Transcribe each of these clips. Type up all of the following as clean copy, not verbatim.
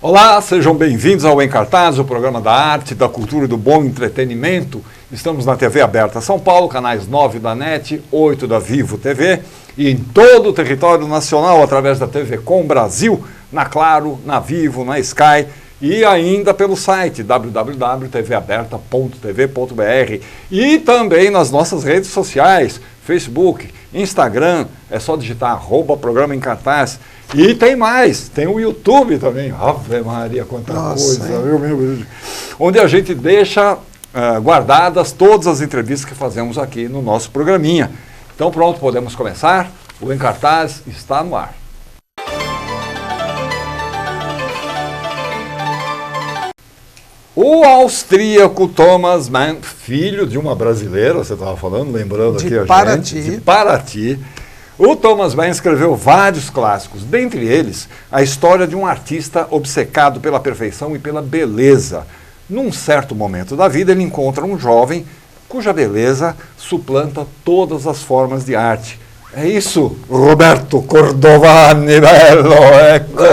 Olá, sejam bem-vindos ao Em Cartaz, o programa da arte, da cultura e do bom entretenimento. Estamos na TV aberta São Paulo, canais 9 da NET, 8 da Vivo TV e em todo o território nacional através da TV Com Brasil, na Claro, na Vivo, na Sky e ainda pelo site www.tvaberta.tv.br e também nas nossas redes sociais, Facebook, Instagram, é só digitar @programa em cartaz. E tem mais, tem o YouTube também, Ave Maria, quanta coisa, viu, meu Deus? Onde a gente deixa guardadas todas as entrevistas que fazemos aqui no nosso programinha. Então pronto, podemos começar, o Em Cartaz está no ar. O austríaco Thomas Mann, filho de uma brasileira, você estava falando, lembrando aqui a gente, de Paraty. O Thomas Mann escreveu vários clássicos, dentre eles a história de um artista obcecado pela perfeição e pela beleza. Num certo momento da vida, ele encontra um jovem cuja beleza suplanta todas as formas de arte. É isso, Roberto Cordovani, bello, ecco.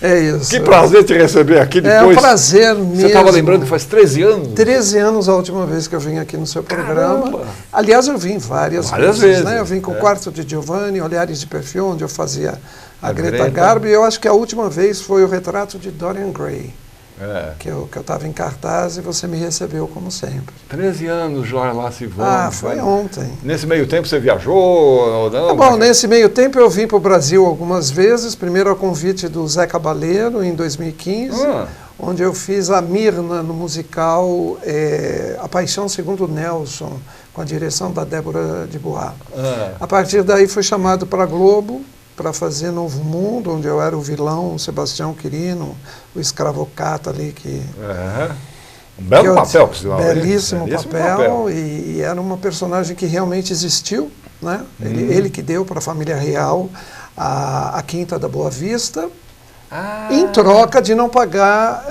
É isso. Que prazer te receber aqui depois. É um prazer mesmo. Você estava lembrando que faz 13 anos? 13 anos a última vez que eu vim aqui no seu programa. Caramba. Aliás, eu vim várias vezes. Né? Eu vim com o Quarto de Giovanni, Olhares de Perfil, onde eu fazia a Greta Garbo, e eu acho que a última vez foi o retrato de Dorian Gray. Que eu estava em cartaz e você me recebeu como sempre. 13 anos, Jorge lá se vão. Foi ontem. Nesse meio tempo você viajou? Não? Bom, nesse meio tempo eu vim para o Brasil algumas vezes, primeiro a convite do Zé Cabaleiro, em 2015, onde eu fiz a Mirna no musical A Paixão Segundo Nelson, com a direção da Débora de Bois. A partir daí fui chamado para a Globo, para fazer Novo Mundo, onde eu era o vilão, o Sebastião Quirino, o escravocata ali que... Um belo papel, por sinal. Belíssimo papel. E era uma personagem que realmente existiu, né? Ele que deu para a família real a Quinta da Boa Vista, em troca de não pagar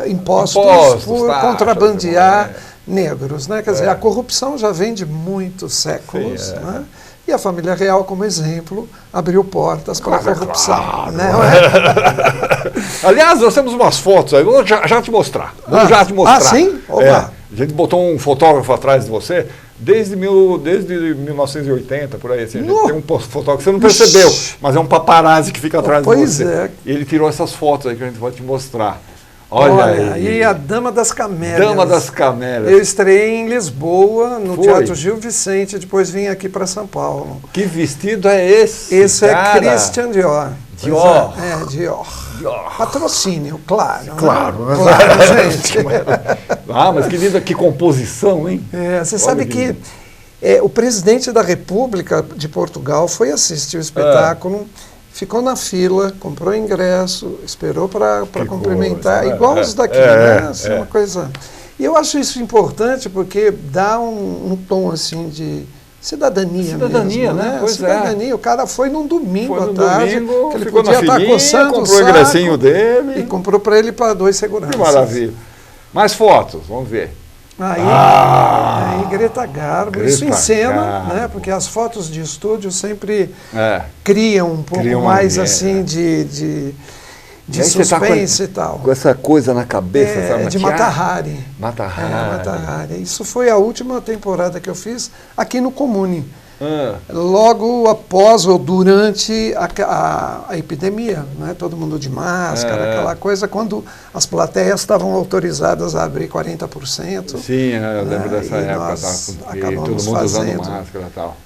impostos por contrabandear negros, né? Quer dizer, a corrupção já vem de muitos séculos, Sim, né? E a família real, como exemplo, abriu portas para a corrupção. Claro. Né? Aliás, nós temos umas fotos aí, vou já te mostrar. Já te mostrar. Sim? A gente botou um fotógrafo atrás de você desde 1980, por aí. Assim, a gente tem um fotógrafo que você não percebeu, mas é um paparazzi que fica atrás de você. E ele tirou essas fotos aí que a gente vai te mostrar. Olha aí. E a Dama das Camélias. Dama das Camélias. Eu estreiei em Lisboa, no Teatro Gil Vicente, depois vim aqui para São Paulo. Que vestido é esse? Esse é Christian Dior. Dior. Dior. Patrocínio, claro. Claro, né? Claro, gente. Mas que linda, que composição, hein? Você sabe que o presidente da República de Portugal foi assistir o espetáculo. Ficou na fila, comprou ingresso, esperou para cumprimentar, igual os daqui, né? Assim, uma coisa. E eu acho isso importante porque dá um tom assim de cidadania mesmo, né? Cidadania. O cara foi num domingo à tarde, que ele podia estar coçando comprou o ingressinho dele e comprou para ele para 2 seguranças. Que maravilha. Mais fotos, vamos ver. Aí Greta Garbo, isso em cena, né? Porque as fotos de estúdio sempre criam um pouco mais assim de suspense e tal. Com essa coisa na cabeça, sabe? De Mata Hari. Mata Hari. Isso foi a última temporada que eu fiz aqui no Comune. Logo após ou durante a epidemia, né? Todo mundo de máscara, aquela coisa, quando as plateias estavam autorizadas a abrir 40%. Sim, eu lembro dessa época, todo mundo usando máscara e tal.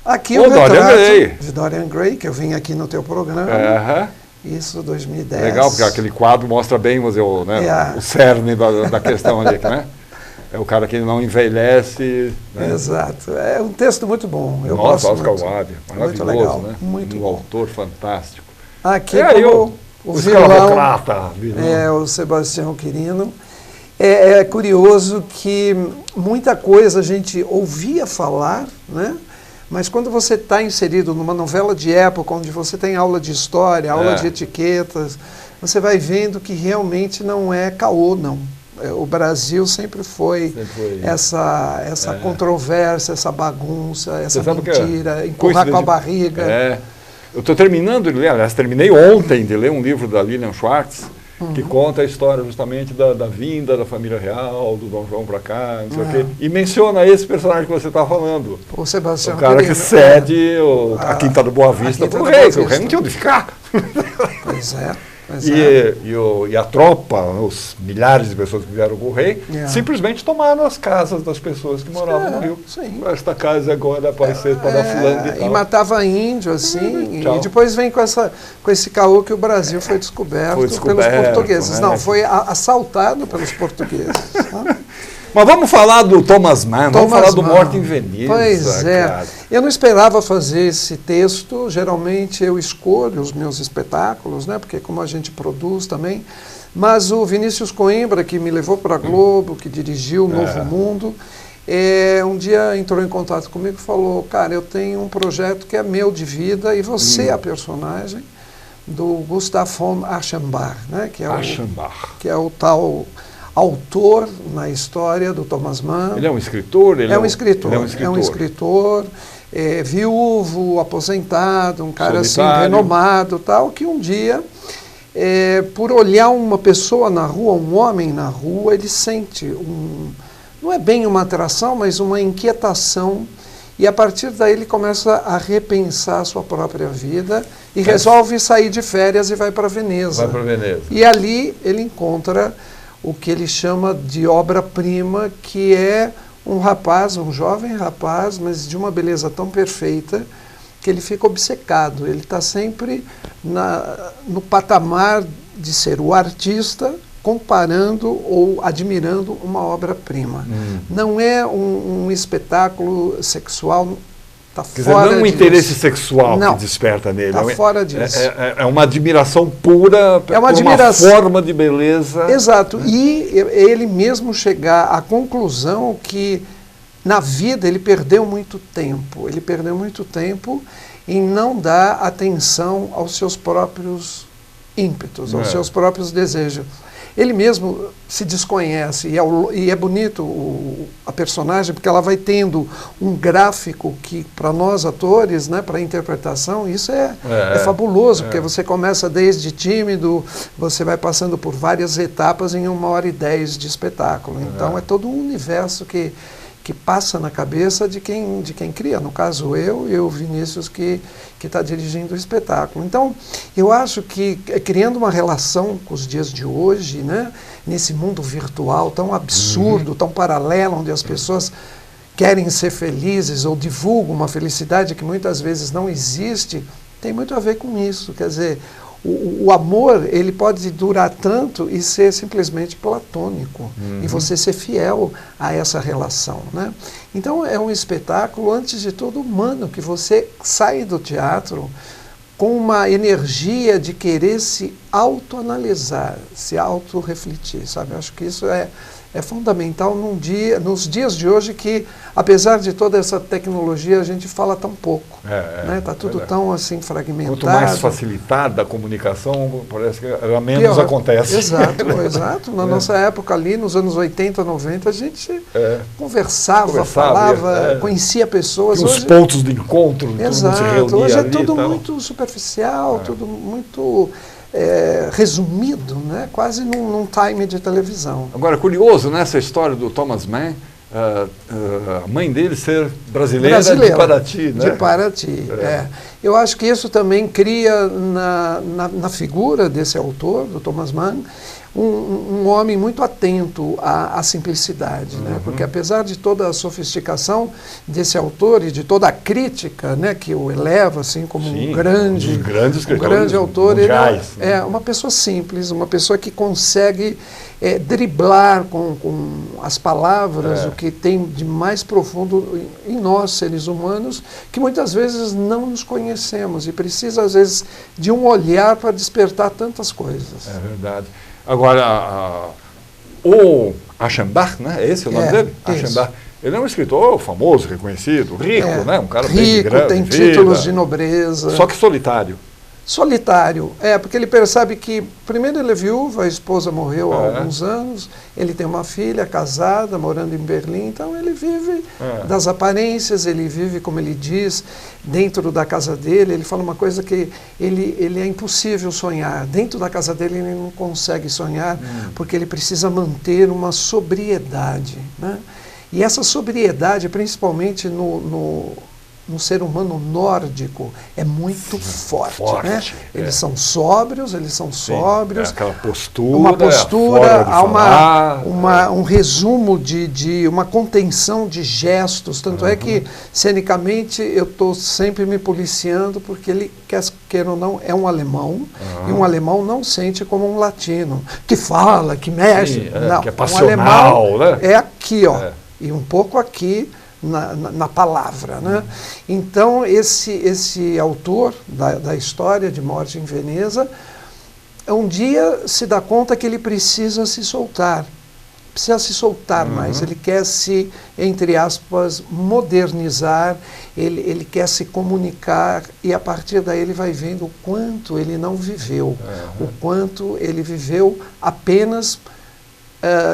Aqui o retrato de Dorian Gray, que eu vim aqui no teu programa. Isso, 2010. Legal, porque aquele quadro mostra bem o cerne da questão ali, né? É o cara que não envelhece. Né? Exato. É um texto muito bom. Eu Nossa, gosto Oscar Wilde. Maravilhoso, muito legal, né? Muito um autor fantástico. Aqui o vilão o Sebastião Quirino. É curioso que muita coisa a gente ouvia falar, né? Mas quando você está inserido numa novela de época, onde você tem aula de história, aula de etiquetas, você vai vendo que realmente não é caô, não. O Brasil sempre foi essa controvérsia, essa bagunça, essa mentira, empurrar com a barriga. Eu estou terminando de ler, aliás, terminei ontem de ler um livro da Lilian Schwartz, que conta a história justamente da vinda da família real, do Dom João para cá, não sei o quê, e menciona esse personagem que você está falando. O Sebastião. O cara que cede a Quinta do Boa Vista para o rei, que o rei não tinha onde ficar. Pois é. E a tropa, os milhares de pessoas que vieram com o rei, simplesmente tomaram as casas das pessoas que moravam no Rio. Sim. Esta casa agora pode ser para fulano e tal. E matava índio, assim, e depois vem com esse caô que o Brasil foi descoberto pelos portugueses. Né? Não, foi assaltado pelos portugueses. Mas vamos falar do Thomas Mann, vamos falar do Morte em Veneza. Pois é. Cara. Eu não esperava fazer esse texto, geralmente eu escolho os meus espetáculos, né, porque como a gente produz também, mas o Vinícius Coimbra, que me levou para a Globo, que dirigiu o Novo Mundo, um dia entrou em contato comigo e falou, cara, eu tenho um projeto que é meu de vida e você é a personagem do Gustav von Aschenbach, né, que é o tal autor na história do Thomas Mann. Ele é um escritor? É um escritor, viúvo, aposentado, um cara solitário, assim, renomado, tal, que um dia, por olhar uma pessoa na rua, um homem na rua, ele sente, não é bem uma atração, mas uma inquietação, e a partir daí ele começa a repensar a sua própria vida e resolve sair de férias e vai para Veneza. E ali ele encontra o que ele chama de obra-prima, que é um jovem rapaz, mas de uma beleza tão perfeita, que ele fica obcecado. Ele está sempre no patamar de ser o artista, comparando ou admirando uma obra-prima. Não é um espetáculo sexual. Quer dizer, não é um interesse sexual que desperta nele. Está fora disso. É uma admiração pura por uma forma de beleza. Exato. E ele mesmo chegar à conclusão que na vida ele perdeu muito tempo. Ele perdeu muito tempo em não dar atenção aos seus próprios ímpetos, aos seus próprios desejos. Ele mesmo se desconhece, e é bonito a personagem, porque ela vai tendo um gráfico que, para nós atores, né, para a interpretação, isso é fabuloso, porque você começa desde tímido, você vai passando por várias etapas em 1h10 de espetáculo. Então é todo um universo que passa na cabeça de quem cria. No caso, eu e o Vinícius, que está dirigindo o espetáculo. Então, eu acho que, criando uma relação com os dias de hoje, né, nesse mundo virtual tão absurdo, tão paralelo, onde as pessoas querem ser felizes ou divulgam uma felicidade que muitas vezes não existe, tem muito a ver com isso. Quer dizer, o amor, ele pode durar tanto e ser simplesmente platônico, e você ser fiel a essa relação, né? Então é um espetáculo, antes de tudo, humano, que você sai do teatro com uma energia de querer se autoanalisar, se autorrefletir, sabe? Eu acho que isso é fundamental nos dias de hoje, que, apesar de toda essa tecnologia, a gente fala tão pouco. Está tudo tão assim fragmentado. Quanto mais facilitada a comunicação, parece que ela menos acontece. Exato. Na nossa época ali, nos anos 80, 90, a gente conversava, falava, conhecia pessoas. E os pontos de encontro, todo mundo se reunia. Hoje é tudo muito superficial, tudo muito resumido, né? Quase num time de televisão. Agora, curioso nessa história do Thomas Mann, a mãe dele ser brasileira de Paraty, né? De Paraty, Eu acho que isso também cria na figura desse autor, do Thomas Mann, um homem muito atento à simplicidade, né? Porque apesar de toda a sofisticação desse autor e de toda a crítica, né, que o eleva assim como um grande autor, mundiais, ele é uma pessoa simples, uma pessoa que consegue driblar com as palavras o que tem de mais profundo em nós, seres humanos, que muitas vezes não nos conhecemos e precisa, às vezes, de um olhar para despertar tantas coisas. É verdade. Agora, o Aschenbach, né? Esse é o nome dele? Aschenbach. Ele é um escritor famoso, reconhecido, rico, né? Um cara rico, tem títulos de nobreza. Só que solitário. Solitário, porque ele percebe que, primeiro ele é viúvo, a esposa morreu há alguns anos, ele tem uma filha casada, morando em Berlim, então ele vive das aparências, ele vive, como ele diz, dentro da casa dele. Ele fala uma coisa que ele é impossível sonhar, dentro da casa dele ele não consegue sonhar, porque ele precisa manter uma sobriedade, né? E essa sobriedade, principalmente no ser humano nórdico, é muito forte, né? Eles são sóbrios, aquela postura, uma postura, há um resumo de uma contenção de gestos, tanto é que, cenicamente, eu estou sempre me policiando, porque ele, quer ou não, é um alemão, e um alemão não sente como um latino, que fala, que mexe, não, que é passional, um alemão é aqui, ó, e um pouco aqui, na palavra, né? Então, esse autor da história de Morte em Veneza, um dia se dá conta que ele precisa se soltar mais, ele quer se, entre aspas, modernizar, ele quer se comunicar, e a partir daí ele vai vendo o quanto ele não viveu, o quanto ele viveu apenas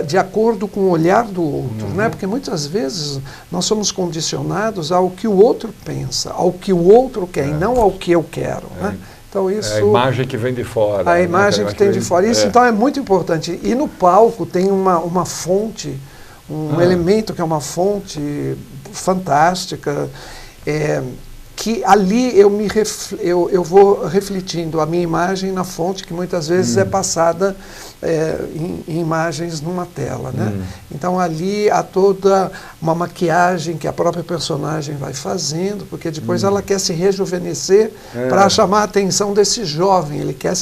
de acordo com o olhar do outro, né? Porque muitas vezes nós somos condicionados ao que o outro pensa, ao que o outro quer, e não ao que eu quero, né? Então isso, a imagem que vem de fora. A imagem que tem de fora. Isso então é muito importante. E no palco tem uma fonte, um elemento que é uma fonte fantástica, que ali eu vou refletindo a minha imagem na fonte, que muitas vezes é passada em imagens numa tela, né? Então ali há toda uma maquiagem que a própria personagem vai fazendo, porque depois ela quer se rejuvenescer para chamar a atenção desse jovem, ele quer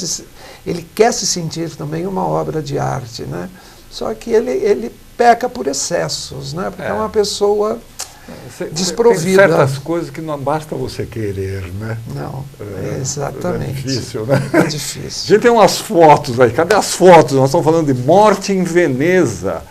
se sentir também uma obra de arte, né? Só que ele peca por excessos, né? Porque é uma pessoa desprovida. Tem certas coisas que não basta você querer, né? Não, exatamente. É difícil, né? É difícil. A gente tem umas fotos aí. Cadê as fotos? Nós estamos falando de Morte em Veneza.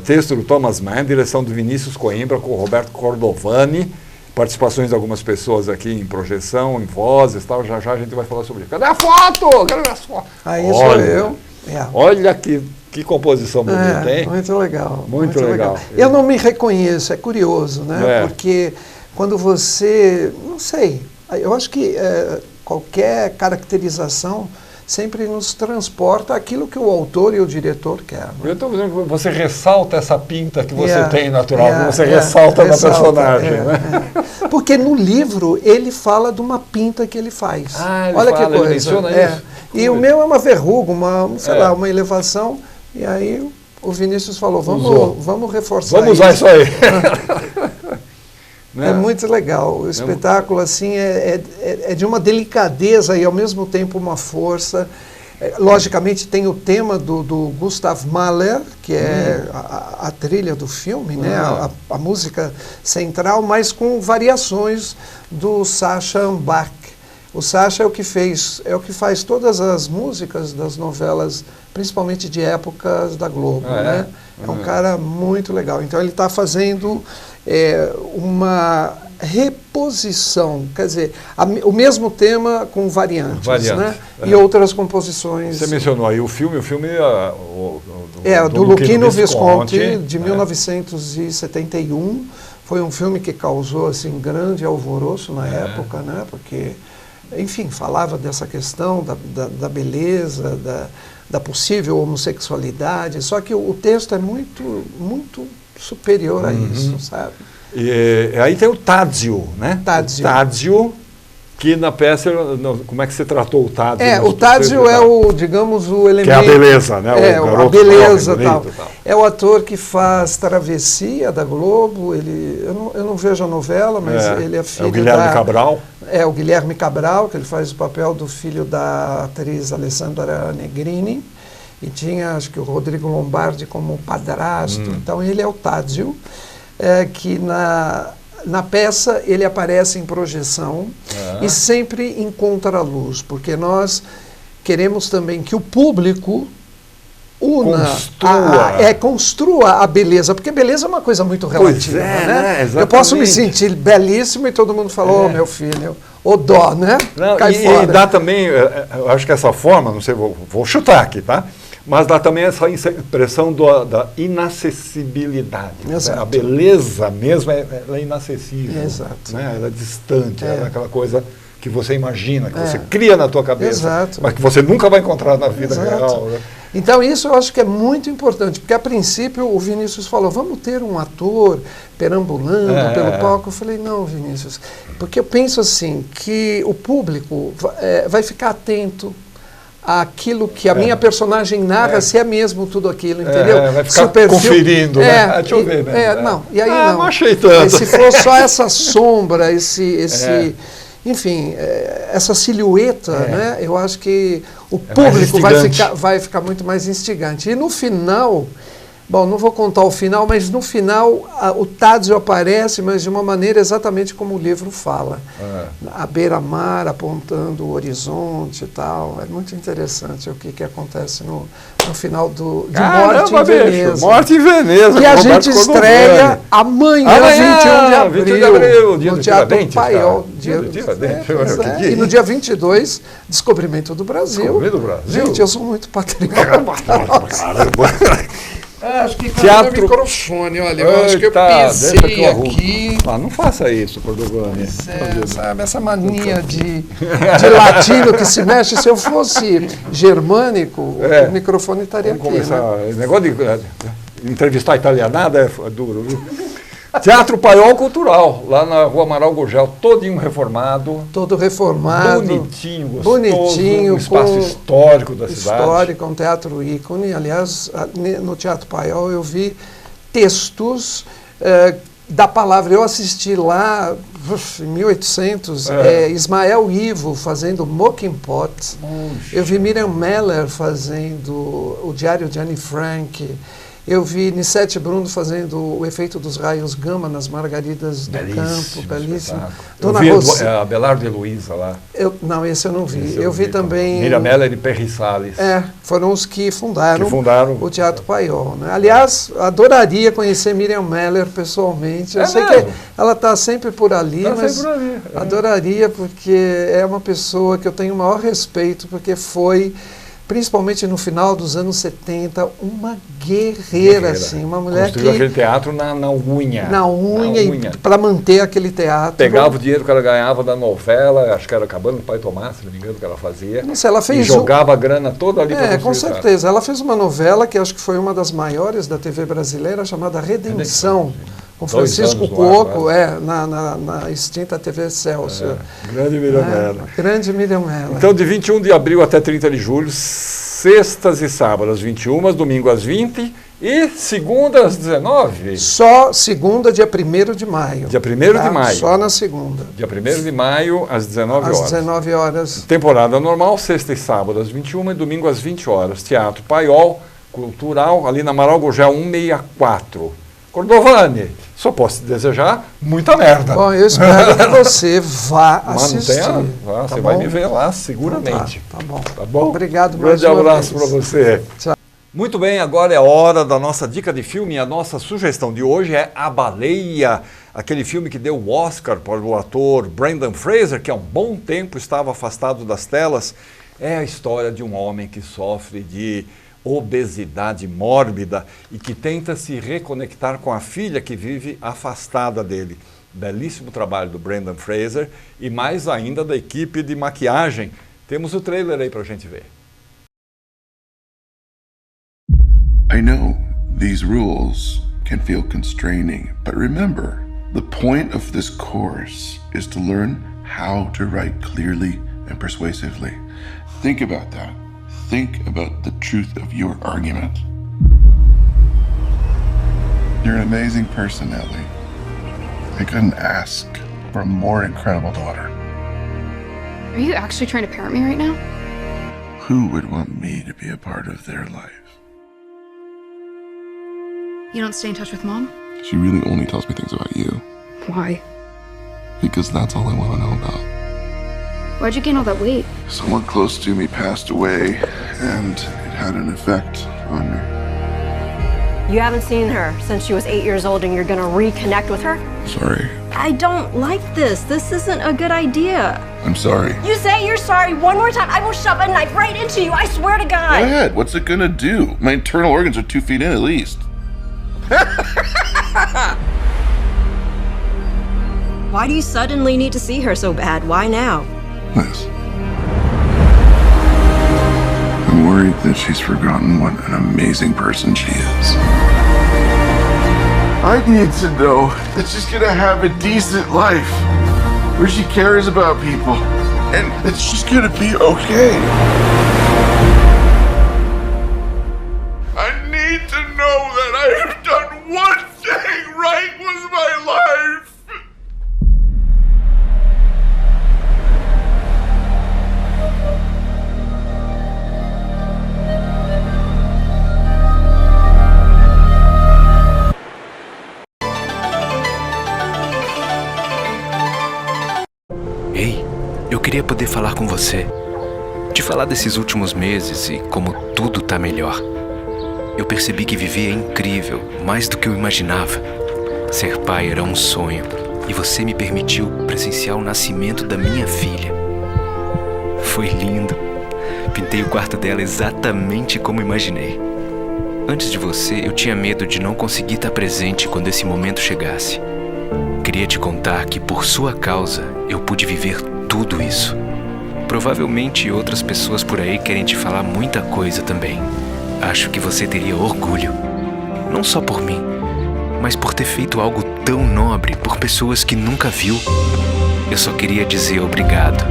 Texto do Thomas Mann, direção do Vinícius Coimbra, com o Roberto Cordovani, participações de algumas pessoas aqui em projeção, em vozes e tal. Já a gente vai falar sobre isso. Cadê a foto? Cadê as fotos? Aí sou eu. Olha que composição bonita, hein? Muito legal. Muito legal. Eu não me reconheço, é curioso, né? Porque quando você, não sei, eu acho que qualquer caracterização sempre nos transporta aquilo que o autor e o diretor querem. Eu estou dizendo que você ressalta essa pinta que você tem natural, que você ressalta na personagem. Né? Porque no livro ele fala de uma pinta que ele faz. Olha que coisa. Ele menciona isso. E o meu é uma verruga, uma elevação. E aí o Vinícius falou, vamos reforçar Vamos usar isso aí. É muito legal. O espetáculo assim é de uma delicadeza e ao mesmo tempo uma força. Logicamente tem o tema do Gustav Mahler, que é a trilha do filme, né? A música central, mas com variações do Sacha Bach. O Sacha é o que faz todas as músicas das novelas, principalmente de épocas da Globo, né? É um cara muito legal. Então ele está fazendo uma reposição, quer dizer, o mesmo tema com variantes, né? E outras composições. Você mencionou aí o filme do Luchino Visconti, de 1971. Foi um filme que causou assim grande alvoroço na época, né? Porque, enfim, falava dessa questão da beleza, da possível homossexualidade, só que o texto é muito, muito superior a isso, sabe? E aí tem o Tadzio, né? Tadzio, que na peça, como é que você tratou o Tadzio? O Tadzio é digamos, o elemento... Que é a beleza, né? A beleza e tal. É o ator que faz Travessia da Globo, eu não vejo a novela, mas ele é filho o Guilherme Cabral. É o Guilherme Cabral, que ele faz o papel do filho da atriz Alessandra Negrini, e tinha, acho que o Rodrigo Lombardi como padrasto, então ele é o Tadzio, que na peça ele aparece em projeção e sempre em contraluz, porque nós queremos também que o público construa a beleza, porque beleza é uma coisa muito relativa, né? Exatamente. Eu posso me sentir belíssimo e todo mundo fala, meu filho, o dó, né? Não, e dá também, eu acho que essa forma, não sei, vou chutar aqui, tá? Mas dá também essa impressão da inacessibilidade. A beleza mesmo ela é inacessível. Exato. Né? Ela é distante, ela é aquela coisa que você imagina, que você cria na tua cabeça, mas que você nunca vai encontrar na vida real. Né? Então isso eu acho que é muito importante, porque a princípio o Vinícius falou, vamos ter um ator perambulando pelo palco. Eu falei, não, Vinícius, porque eu penso assim, que o público vai ficar atento àquilo que a minha personagem narra, se é mesmo tudo aquilo, entendeu? Vai ficar conferindo, né? Deixa eu ver, né? Não, e aí não. Não achei tanto. Se for só essa sombra, enfim, essa silhueta, né? Eu acho que o público vai ficar muito mais instigante. E no final, bom, não vou contar o final, mas no final o Tadzio aparece, mas de uma maneira exatamente como o livro fala. À beira-mar, apontando o horizonte e tal. É muito interessante o que acontece no final de Morte em Veneza. Morte em Veneza. Que a gente estreia amanhã, 21 de abril, no Teatro Paiol. E no dia 22, Descobrimento do Brasil. Gente, eu sou muito patriota. Acho que caiu o microfone, olha, eu acho que eu pisei aqui. Não faça isso, Cordovani. Sabe, essa mania de latino que se mexe, se eu fosse germânico, o microfone estaria aqui. Esse negócio de entrevistar italianada é duro, viu? Teatro Paiol Cultural, lá na Rua Amaral Gurgel, todinho reformado. Todo reformado. Bonitinho, gostoso. Bonitinho. Um espaço histórico da cidade. Histórico, um teatro ícone. Aliás, no Teatro Paiol eu vi textos da palavra. Eu assisti lá, em 1800, Ismael Ivo fazendo Mocking Pot. Eu vi Miriam Meller fazendo o Diário de Anne Frank. Eu vi Nissete Bruno fazendo o efeito dos raios gama nas margaridas do campo, belíssimo. Eu vi a Abelardo e Heloísa lá. Não, esse eu não vi. Eu vi também... Miriam Meller e Perry Salles. Foram os que fundaram o Teatro Paiol. Né? Aliás, adoraria conhecer Miriam Meller pessoalmente. Eu sei que ela está sempre por ali, mas adoraria, porque é uma pessoa que eu tenho o maior respeito, porque foi... principalmente no final dos anos 70, uma guerreira. Assim, uma mulher construiu aquele teatro na unha. Na unha. Para manter aquele teatro. Pegava o dinheiro que ela ganhava da novela, acho que era Acabando com o Pai Tomás, se não me engano, que ela fazia. Nossa, ela fez e jogava a grana toda ali para com certeza. Ela fez uma novela que acho que foi uma das maiores da TV brasileira, chamada Redenção. Com Francisco Cuoco, na extinta TV Excelsior. Grande Miriam Meller. Grande Miriam Meller. Então, de 21 de abril até 30 de julho, sextas e sábados às 21, domingo às 20 e segunda às 19. Só segunda, dia 1º de maio. Dia 1º de maio. Só na segunda. Dia 1º de maio, às 19 horas. Às 19 horas. Temporada normal, sexta e sábado às 21 e domingo às 20 horas. Teatro Paiol Cultural, ali na Amaral Gurgel 164. Cordovani, só posso te desejar muita merda. Bom, eu espero que você vá assistir. Você vai me ver lá seguramente. Tá bom. Tá bom? Obrigado mais uma vez. Grande abraço para você. Tchau. Muito bem, agora é a hora da nossa dica de filme. A nossa sugestão de hoje é A Baleia, aquele filme que deu o Oscar para o ator Brendan Fraser, que há um bom tempo estava afastado das telas. É a história de um homem que sofre de obesidade mórbida e que tenta se reconectar com a filha que vive afastada dele. Belíssimo trabalho do Brendan Fraser e mais ainda da equipe de maquiagem. Temos o trailer aí pra gente ver. I know these rules can feel constraining, but remember, the point of this course is to learn how to write clearly and persuasively. Think about that. Think about the truth of your argument. You're an amazing person, Ellie. I couldn't ask for a more incredible daughter. Are you actually trying to parent me right now? Who would want me to be a part of their life? You don't stay in touch with Mom? She really only tells me things about you. Why? Because that's all I want to know about. Why'd you gain all that weight? Someone close to me passed away, and it had an effect on me. You haven't seen her since she was 8 years old, and you're gonna reconnect with her? Sorry. I don't like this. This isn't a good idea. I'm sorry. You say you're sorry one more time, I will shove a knife right into you, I swear to God. Go ahead. What's it gonna do? My internal organs are 2 feet in at least. Why do you suddenly need to see her so bad? Why now? Liz. I'm worried that she's forgotten what an amazing person she is. I need to know that she's gonna have a decent life, where she cares about people, and that she's gonna be okay. I need to know that I have done one thing right with my life. Ei, eu queria poder falar com você. Te falar desses últimos meses e como tudo tá melhor. Eu percebi que viver é incrível, mais do que eu imaginava. Ser pai era um sonho e você me permitiu presenciar o nascimento da minha filha. Foi lindo. Pintei o quarto dela exatamente como imaginei. Antes de você, eu tinha medo de não conseguir estar presente quando esse momento chegasse. Queria te contar que, por sua causa, eu pude viver tudo isso. Provavelmente outras pessoas por aí querem te falar muita coisa também. Acho que você teria orgulho. Não só por mim, mas por ter feito algo tão nobre por pessoas que nunca viu. Eu só queria dizer obrigado.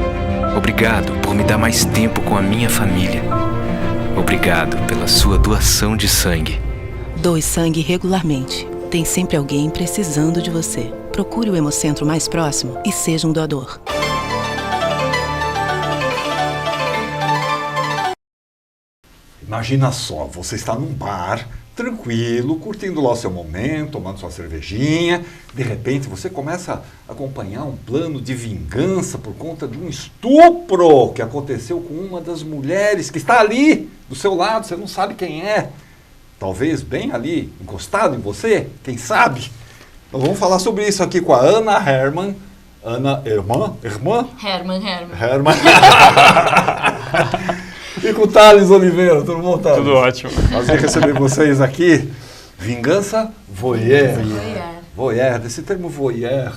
Obrigado por me dar mais tempo com a minha família. Obrigado pela sua doação de sangue. Doe sangue regularmente. Tem sempre alguém precisando de você. Procure o Hemocentro mais próximo e seja um doador. Imagina só, você está num bar, tranquilo, curtindo lá o seu momento, tomando sua cervejinha. De repente, você começa a acompanhar um plano de vingança por conta de um estupro que aconteceu com uma das mulheres que está ali, do seu lado, você não sabe quem é. Talvez bem ali, encostado em você, quem sabe? Nós vamos falar sobre isso aqui com a Ana Herman. Ana Herman? Herman. E com o Thales Oliveira, tudo bom, Thales? Tudo ótimo. Prazer receber vocês aqui. Vingança voyeur. Voyeur, desse termo voyeur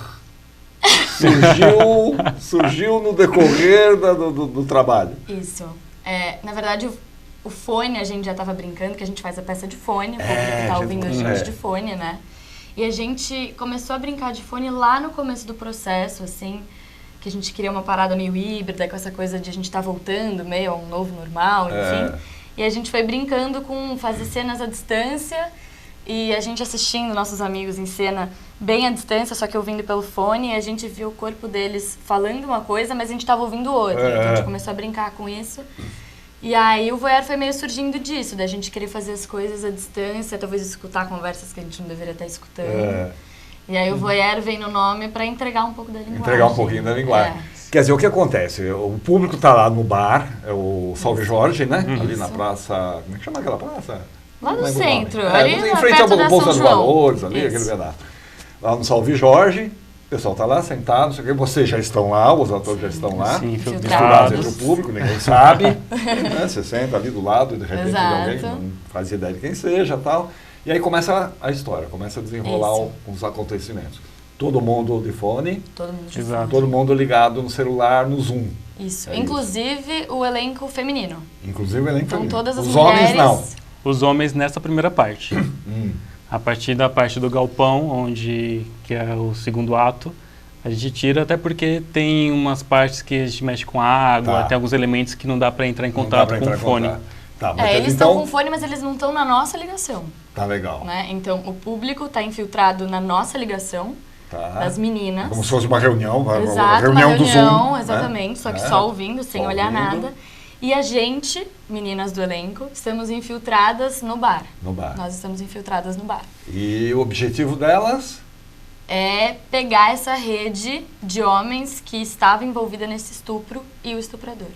surgiu no decorrer do trabalho. Isso. Na verdade, o fone, a gente já estava brincando, que a gente faz a peça de fone, o público está ouvindo a gente de fone, né? E a gente começou a brincar de fone lá no começo do processo, assim, que a gente queria uma parada meio híbrida, com essa coisa de a gente estar voltando meio a um novo normal, enfim. E a gente foi brincando com fazer cenas à distância e a gente assistindo nossos amigos em cena bem à distância, só que ouvindo pelo fone, e a gente viu o corpo deles falando uma coisa, mas a gente estava ouvindo outra. Então a gente começou a brincar com isso. E aí o voyeur foi meio surgindo disso, da gente querer fazer as coisas à distância, talvez escutar conversas que a gente não deveria estar escutando. E aí o voyeur vem no nome para entregar um pouco da linguagem. Entregar um pouquinho da linguagem. Quer dizer, o que acontece? O público está lá no bar, é o Salve Jorge, né? Ali na praça... Como é que chama aquela praça? Lá no centro, ali em frente à Bolsa dos Valores, ali, isso. Aquele pedaço. Lá no Salve Jorge, o pessoal está lá sentado, não sei o quê, vocês já estão lá, os atores já estão lá, misturados entre o público, ninguém sabe, né? Você senta ali do lado e de repente alguém que não faz ideia de quem seja e tal. E aí começa a história, começa a desenrolar os acontecimentos. Todo mundo de fone, todo mundo ligado no celular, no Zoom. Isso, inclusive o elenco feminino. Inclusive o elenco feminino. Todas as os mulheres... homens não. Os homens nessa primeira parte. A partir da parte do galpão, que é o segundo ato, a gente tira, até porque tem umas partes que a gente mexe com água, tem alguns elementos que não dá para entrar em contato com o fone. Eles estão com fone, mas eles não estão na nossa ligação. Tá legal. Né? Então, o público está infiltrado na nossa ligação, das meninas. Como se fosse uma reunião, exato, uma reunião do Zoom. Exatamente, né? Só que só ouvindo, sem olhar nada. E a gente, meninas do elenco, estamos infiltradas no bar. Nós estamos infiltradas no bar. E o objetivo delas? É pegar essa rede de homens que estava envolvida nesse estupro e o estuprador.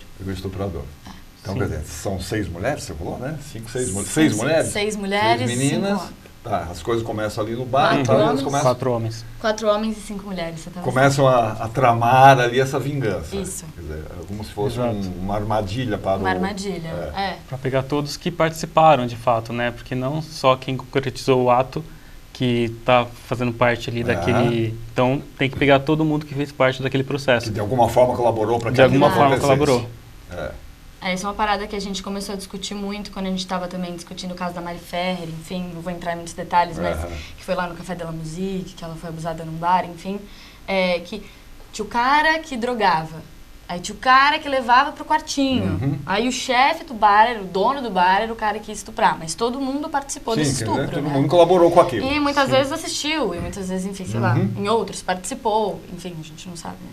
Então, quer dizer, são 6 mulheres, você falou, né? 6 mulheres? 6 mulheres, 6 meninas. Tá, as coisas começam ali no bar. 4 homens. 4 homens e 5 mulheres. Você começam a tramar ali essa vingança. Isso. Quer dizer, como se fosse uma armadilha para Uma armadilha, Para pegar todos que participaram, de fato, né? Porque não só quem concretizou o ato que está fazendo parte ali daquele... Então, tem que pegar todo mundo que fez parte daquele processo. Que de alguma forma colaborou para que de alguma forma colaborou. Isso é uma parada que a gente começou a discutir muito quando a gente estava também discutindo o caso da Mari Ferrer, enfim, não vou entrar em muitos detalhes, mas que foi lá no Café de la Musique, que ela foi abusada num bar, enfim, que tinha o cara que drogava, aí tinha o cara que levava pro quartinho, aí o chefe do bar, o dono do bar, era o cara que ia estuprar, mas todo mundo participou desse estupro, todo mundo colaborou com aquilo. E muitas vezes assistiu, e muitas vezes, enfim, sei lá, em outros participou, enfim, a gente não sabe, né?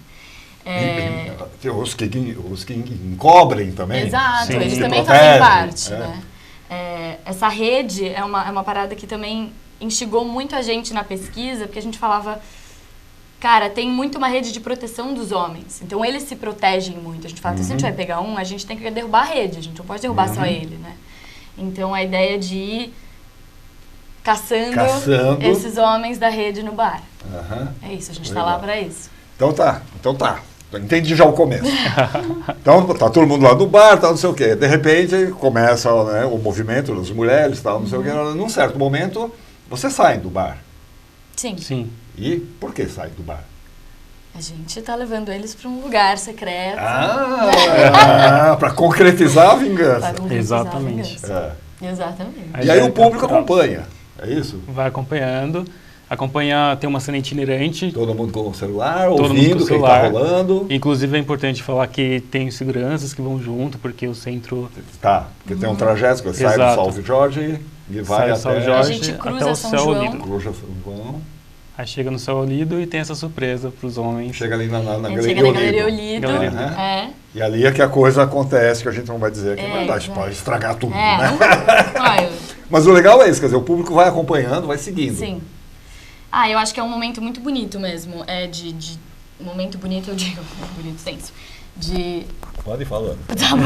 Tem os que encobrem também. Exato, eles também fazem parte, né? Essa rede é uma parada que também instigou muito a gente na pesquisa, porque a gente falava, cara, tem muito uma rede de proteção dos homens, então eles se protegem muito. A gente fala, se a gente vai pegar a gente tem que derrubar a rede, a gente não pode derrubar só ele, né? Então a ideia de ir caçando esses homens da rede no bar. É isso, a gente tá lá para isso. Então tá. Entendi já o começo. Então, tá todo mundo lá no bar, tal, não sei o quê. De repente, começa, né, o movimento das mulheres, tal, não sei o quê. Num certo momento, você sai do bar. Sim. E por que sai do bar? A gente tá levando eles para um lugar secreto. Para concretizar a vingança. Exatamente. Exatamente. E aí o público acompanha, é isso? Vai acompanhando. Tem uma cena itinerante. Todo mundo com o celular, ouvindo o que está rolando. Inclusive é importante falar que tem seguranças que vão junto, porque o centro... Tá, porque tem um trajeto que sai do Salve Jorge e vai até... A gente cruza o São João. Cruza São João. Aí chega no Céu Olido e tem essa surpresa para os homens. Chega ali na Galeria Olido. E ali é que a coisa acontece, que a gente não vai dizer que é verdade, pode estragar tudo, né? Mas o legal é isso, quer dizer, o público vai acompanhando, vai seguindo. Sim. Eu acho que é um momento muito bonito mesmo. Um momento bonito, eu digo, bonito senso. Pode ir falando. Tá bom.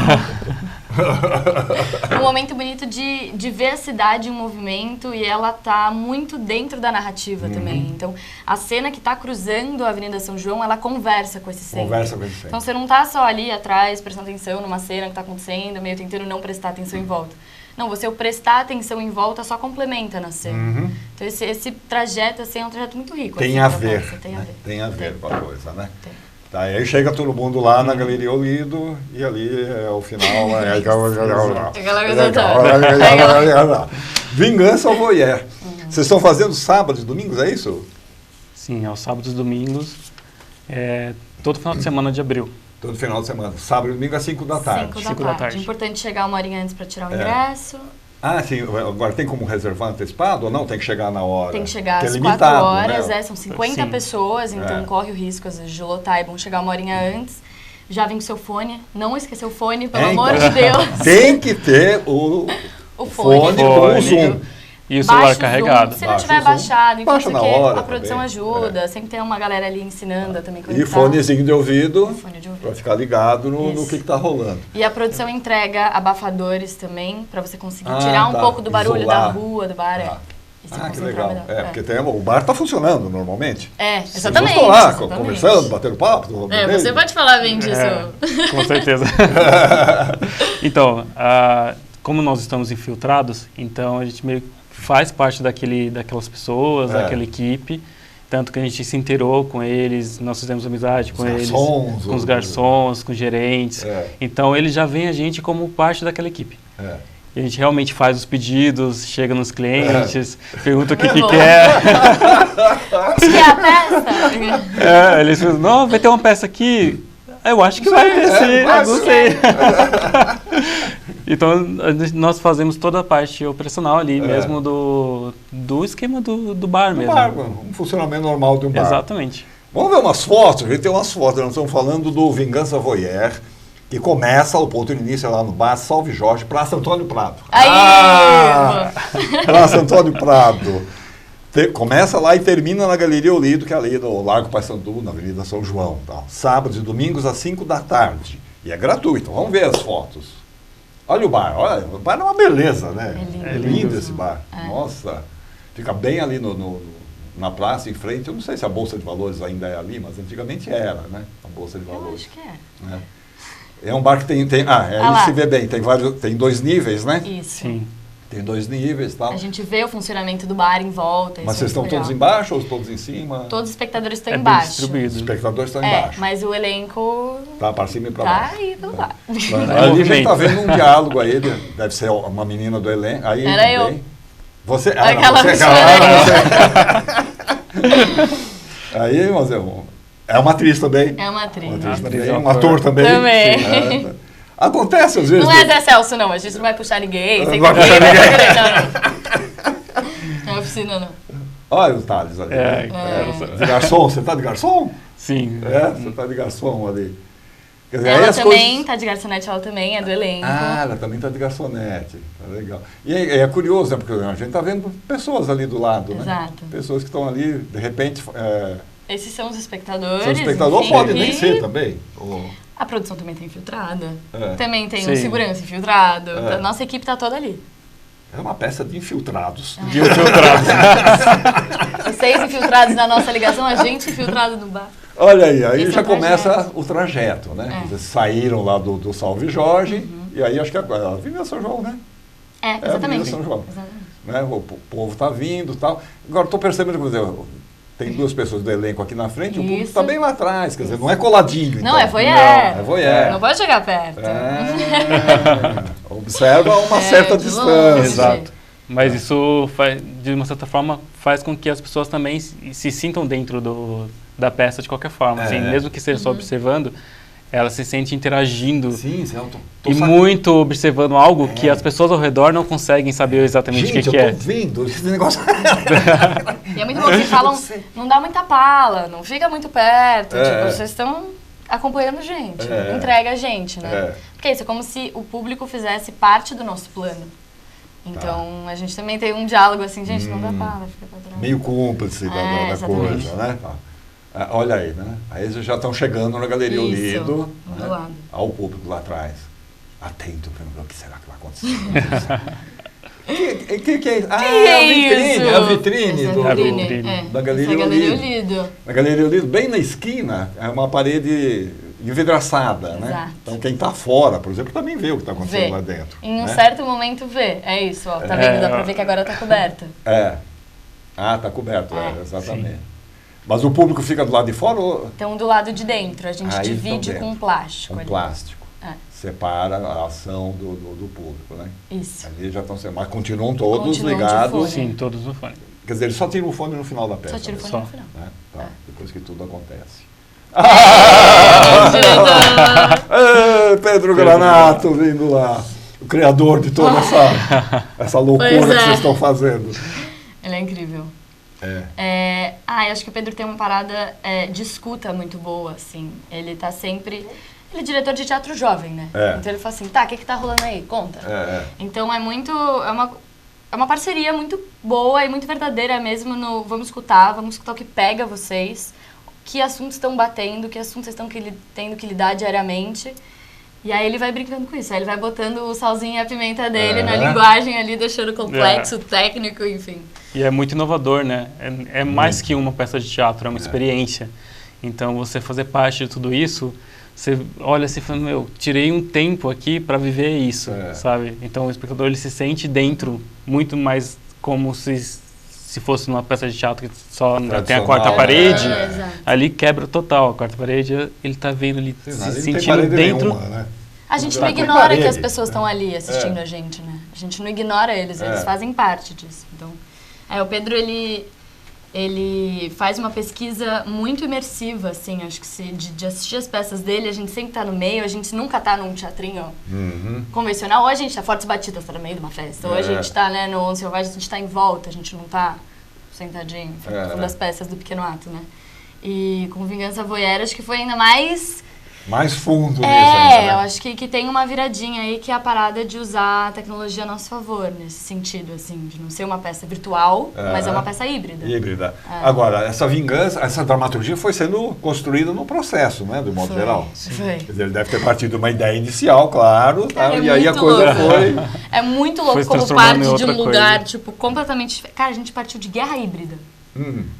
Um momento bonito de ver a cidade em movimento e ela tá muito dentro da narrativa também. Então, a cena que tá cruzando a Avenida São João, ela conversa com esse centro. Então, você não tá só ali atrás, prestando atenção numa cena que tá acontecendo, meio tentando não prestar atenção em volta. Não, você prestar atenção em volta só complementa na cena. Então, esse trajeto assim, é um trajeto muito rico. Tem a ver com a coisa, né? Tá, aí chega todo mundo lá na Galeria Olido e ali é o final. Vingança ao voyeur. Vocês estão fazendo sábados e domingos, é isso? Sim, aos sábados e domingos. Todo final de semana de abril. Todo final de semana. Sábado e domingo às 5 da tarde. 5 da tarde. Importante chegar 1 horinha antes para tirar o ingresso. Sim. Agora tem como reservar antecipado ou não? Tem que chegar na hora? Tem que chegar às 4 horas, né? São 50 pessoas, então corre o risco, às vezes, de lotar. É bom chegar 1 horinha antes. Já vem com seu fone. Não esquecer o fone, pelo amor de Deus. Tem que ter o fone com Zoom. E o celular carregado. Se não tiver baixado, então a produção ajuda. Sempre tem uma galera ali ensinando também. E fonezinho de ouvido, para ficar ligado no que está rolando. E a produção entrega abafadores também, para você conseguir tirar um pouco do barulho da rua, do bar. Que legal. Porque o bar está funcionando normalmente. Exatamente. Vocês estão lá conversando, batendo papo. Você pode falar bem disso. Com certeza. Então, como nós estamos infiltrados, então a gente meio que faz parte daquelas pessoas, daquela equipe, tanto que a gente se inteirou com eles, nós fizemos amizade com eles, com os garçons, com os gerentes. Então, eles já veem a gente como parte daquela equipe. E a gente realmente faz os pedidos, chega nos clientes, pergunta o que quer. Quer a peça? Eles falam, não, vai ter uma peça aqui. Eu acho que vai ter sim, não sei. Então, nós fazemos toda a parte operacional ali, mesmo do esquema do bar mesmo. Um funcionamento normal de um bar. Exatamente. Vamos ver umas fotos? A gente tem umas fotos. Nós estamos falando do Vingança Voyeur, que começa, o ponto de início é lá no bar Salve Jorge, Praça Antônio Prado. Praça Antônio Prado. Começa lá e termina na Galeria Olido, que é ali do Largo Paissandu, na Avenida São João. Tá? Sábados e domingos às 5 da tarde. E é gratuito. Vamos ver as fotos. Olha o bar é uma beleza, né? É lindo esse bar. Nossa, Fica bem ali na praça, em frente. Eu não sei se a Bolsa de Valores ainda é ali, mas antigamente era, né? A Bolsa de Valores. Eu acho que é. É um bar que tem aí se vê bem, tem 2 níveis, né? Isso. Sim. Tem 2 níveis e tal. A gente vê o funcionamento do bar em volta. Mas vocês estão todos embaixo ou todos em cima? Todos os espectadores estão embaixo. Os espectadores estão embaixo. Mas o elenco tá para cima e para baixo. Tá aí pelo bar. Ali a gente tá vendo um diálogo aí, deve ser uma menina do elenco. Aí era também. eu. Você? Aquela você. Aí, mas é uma atriz também. É uma atriz. Um ator também. Também. Acontece às vezes. Não é Zé Celso, não. A gente não vai puxar ninguém. Não vai puxar ninguém. Não é oficina, não. Olha o Thales ali. De garçom. Você tá de garçom? Sim. Você tá de garçom ali. Quer dizer, ela também tá de garçonete, ela também é do elenco. Ela também tá de garçonete. Legal. E é curioso, né? Porque a gente tá vendo pessoas ali do lado, né? Exato. Pessoas que estão ali, de repente... Esses são os espectadores. São espectadores, podem nem ser também. A produção também tem infiltrada. Também tem um segurança infiltrado. A nossa equipe tá toda ali. É uma peça de infiltrados. De infiltrados. Vocês infiltrados na nossa ligação, a gente infiltrado no bar. Olha aí já começa o trajeto, né? Vocês saíram lá do Salve Jorge, e aí acho que é a Avenida São João, né? Exatamente. É a Avenida São João. Né? O povo está vindo e tal. Agora, estou percebendo que tem 2 pessoas do elenco aqui na frente, o público está bem lá atrás, quer dizer, não é coladinho. Não, então. é voyeur. É voyeur. Não pode chegar perto. Observa uma certa distância. Exato. Mas isso, de uma certa forma, faz com que as pessoas também se sintam dentro da peça de qualquer forma. Assim, mesmo que esteja só observando, ela se sente interagindo. Sim, e muito observando algo que as pessoas ao redor não conseguem saber exatamente o que é. Gente, eu tô vendo esse negócio. E é muito bom que falam, não dá muita pala, não fica muito perto. Tipo, vocês estão acompanhando gente, entrega a gente, né? Porque isso é como se o público fizesse parte do nosso plano. Então, a gente também tem um diálogo assim, gente, não dá pala, fica pra trás. Meio cúmplice da coisa, né? Olha aí, né? Aí eles já estão chegando na Galeria Unido, né? Ao público lá atrás. Atento para ver o que será que vai acontecer. que é isso? É a vitrine da Galeria Unido. Na Galeria Unido, bem na esquina, é uma parede envidraçada, né? Então quem está fora, por exemplo, também vê o que está acontecendo lá dentro. Em um certo momento vê. É isso, ó. Tá vendo? Dá para ver que agora está coberta. Está coberto, exatamente. Sim. Mas o público fica do lado de fora? Então, do lado de dentro. A gente divide com plástico. Com plástico. Separa a ação do público, né? Isso. Ali já estão sendo... Mas continuam todos ligados. Sim, todos no fone. Quer dizer, eles só tiram o fone no final da peça. Só tiram o fone no final. Né? Depois que tudo acontece. Pedro Granato vindo lá. O criador de toda essa loucura que vocês estão fazendo. Ele é incrível. Eu acho que o Pedro tem uma parada de escuta muito boa, assim. Ele tá sempre... Ele é diretor de teatro jovem, né? Então ele fala assim, o que tá rolando aí? Conta. Então é uma parceria muito boa e muito verdadeira mesmo no vamos escutar o que pega vocês, que assuntos estão batendo, que assuntos estão tendo que lidar diariamente. E aí ele vai brincando com isso, aí ele vai botando o salzinho e a pimenta dele na linguagem ali, deixando complexo, técnico, enfim. E é muito inovador, né? É mais que uma peça de teatro, é uma experiência. Então você fazer parte de tudo isso, você olha assim e fala, tirei um tempo aqui para viver isso, sabe? Então o espectador ele se sente dentro, muito mais como se fosse numa peça de teatro que só tem a quarta parede, ali quebra total a quarta parede, ele tá vendo ali, se sentindo dentro. Nenhuma, né? A gente não ignora que as pessoas estão ali assistindo a gente, né? A gente não ignora eles fazem parte disso. Então, o Pedro, ele faz uma pesquisa muito imersiva, assim, acho que de assistir as peças dele, a gente sempre tá no meio, a gente nunca tá num teatrinho convencional, ou a gente tá Fortes Batidas, tá no meio de uma festa, ou a gente tá, né, no Onze Selvagem, a gente tá em volta, a gente não tá sentadinho, falando das peças do Pequeno Ato, né? E com Vingança Voyeur, acho que foi ainda mais mais fundo nisso ainda, né? Eu acho que tem uma viradinha aí que é a parada de usar a tecnologia a nosso favor, nesse sentido, assim, de não ser uma peça virtual, mas é uma peça híbrida. Híbrida. Agora, essa vingança, essa dramaturgia foi sendo construída no processo, né, do modo geral. Foi. Quer dizer, ele deve ter partido de uma ideia inicial, claro, tá? E aí a coisa foi... É muito louco como parte de um lugar, tipo, completamente... Cara, a gente partiu de guerra híbrida.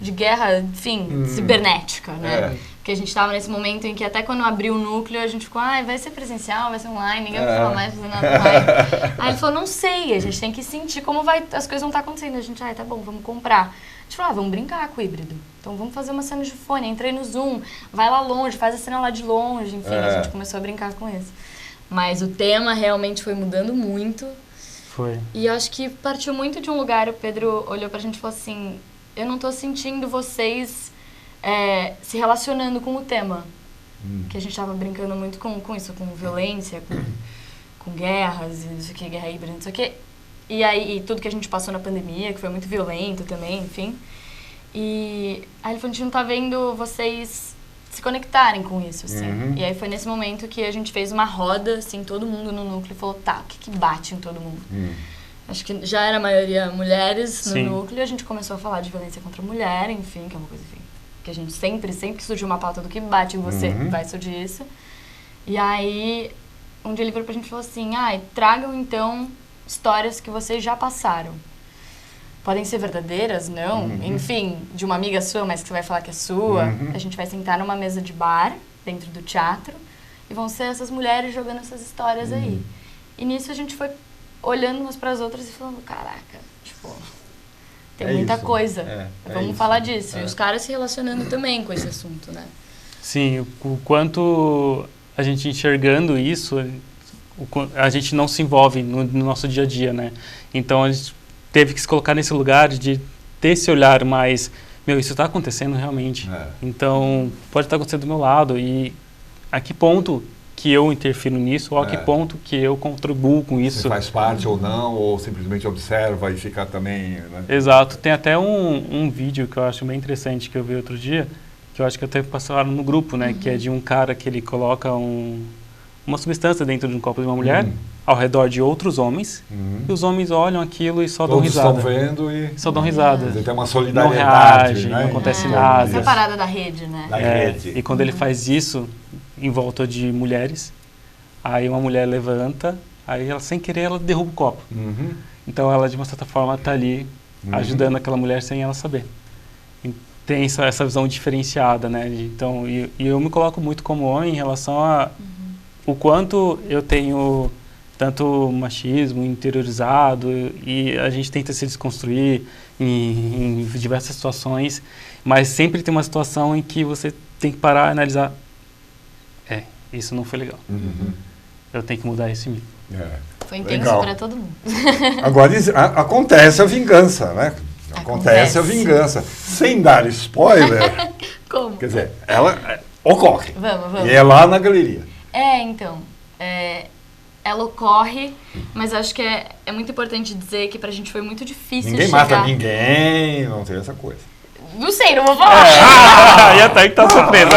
De guerra, enfim, cibernética, né? Porque a gente estava nesse momento em que até quando abriu o núcleo, a gente ficou, vai ser presencial, vai ser online, ninguém vai falar mais, fazer nada online. Aí ele falou, não sei, a gente tem que sentir como as coisas vão estar acontecendo. A gente, tá bom, vamos comprar. A gente falou, vamos brincar com o híbrido. Então vamos fazer uma cena de fone, entrei no Zoom, vai lá longe, faz a cena lá de longe, enfim, a gente começou a brincar com isso. Mas o tema realmente foi mudando muito. Foi. E eu acho que partiu muito de um lugar, o Pedro olhou pra gente e falou assim, eu não tô sentindo vocês se relacionando com o tema. Que a gente tava brincando muito com isso, com violência, com guerras, e não sei o que, guerra híbrida, não sei o que. E aí, tudo que a gente passou na pandemia, que foi muito violento também, enfim. E aí ele falou, a gente não tá vendo vocês se conectarem com isso, assim. E aí foi nesse momento que a gente fez uma roda, assim, todo mundo no núcleo, e falou, o que bate em todo mundo? Acho que já era a maioria mulheres no núcleo, e a gente começou a falar de violência contra a mulher, enfim, que é uma coisa, enfim, que a gente sempre que surgiu uma pauta do que bate em você, vai surgir isso. E aí, um dia ele virou pra gente e falou assim, tragam então histórias que vocês já passaram. Podem ser verdadeiras, não? Enfim, de uma amiga sua, mas que você vai falar que é sua. A gente vai sentar numa mesa de bar, dentro do teatro, e vão ser essas mulheres jogando essas histórias aí. E nisso a gente foi olhando umas para as outras e falando, caraca, tipo, tem muita coisa. Vamos falar disso. E os caras se relacionando também com esse assunto, né? Sim, o quanto a gente enxergando isso, a gente não se envolve no nosso dia a dia, né? Então a gente teve que se colocar nesse lugar de ter esse olhar mais, isso está acontecendo realmente. Então pode estar acontecendo do meu lado e a que ponto que eu interfiro nisso, ou a que ponto que eu contribuo com isso. Você faz parte ou não, ou simplesmente observa e fica também... Né? Exato. Tem até um vídeo que eu acho bem interessante que eu vi outro dia, que eu acho que até passaram no grupo, né? Que é de um cara que ele coloca uma substância dentro de um copo de uma mulher, ao redor de outros homens, e os homens olham aquilo e só dão risada. Todos estão vendo e... Só dão risada. Tem uma solidariedade. Não reage, né? não acontece nada. Essa parada da rede, né? Da rede. E quando ele faz isso, em volta de mulheres, aí uma mulher levanta, aí ela, sem querer, ela derruba o copo. Então ela, de uma certa forma, está ali ajudando aquela mulher sem ela saber. E tem essa visão diferenciada, né? Então, e eu me coloco muito como homem em relação a o quanto eu tenho tanto machismo interiorizado e a gente tenta se desconstruir em diversas situações, mas sempre tem uma situação em que você tem que parar e analisar, isso não foi legal. Eu tenho que mudar isso em mim. Foi intenso para todo mundo. Agora, acontece a vingança, né? Acontece a vingança. Sem dar spoiler. Como? Quer dizer, ela ocorre. Vamos. E é lá na galeria. Então, ela ocorre, mas acho que é muito importante dizer que pra gente foi muito difícil ninguém chegar... mata ninguém, não tem essa coisa. Não sei, não vou falar. E até que tá sofrendo.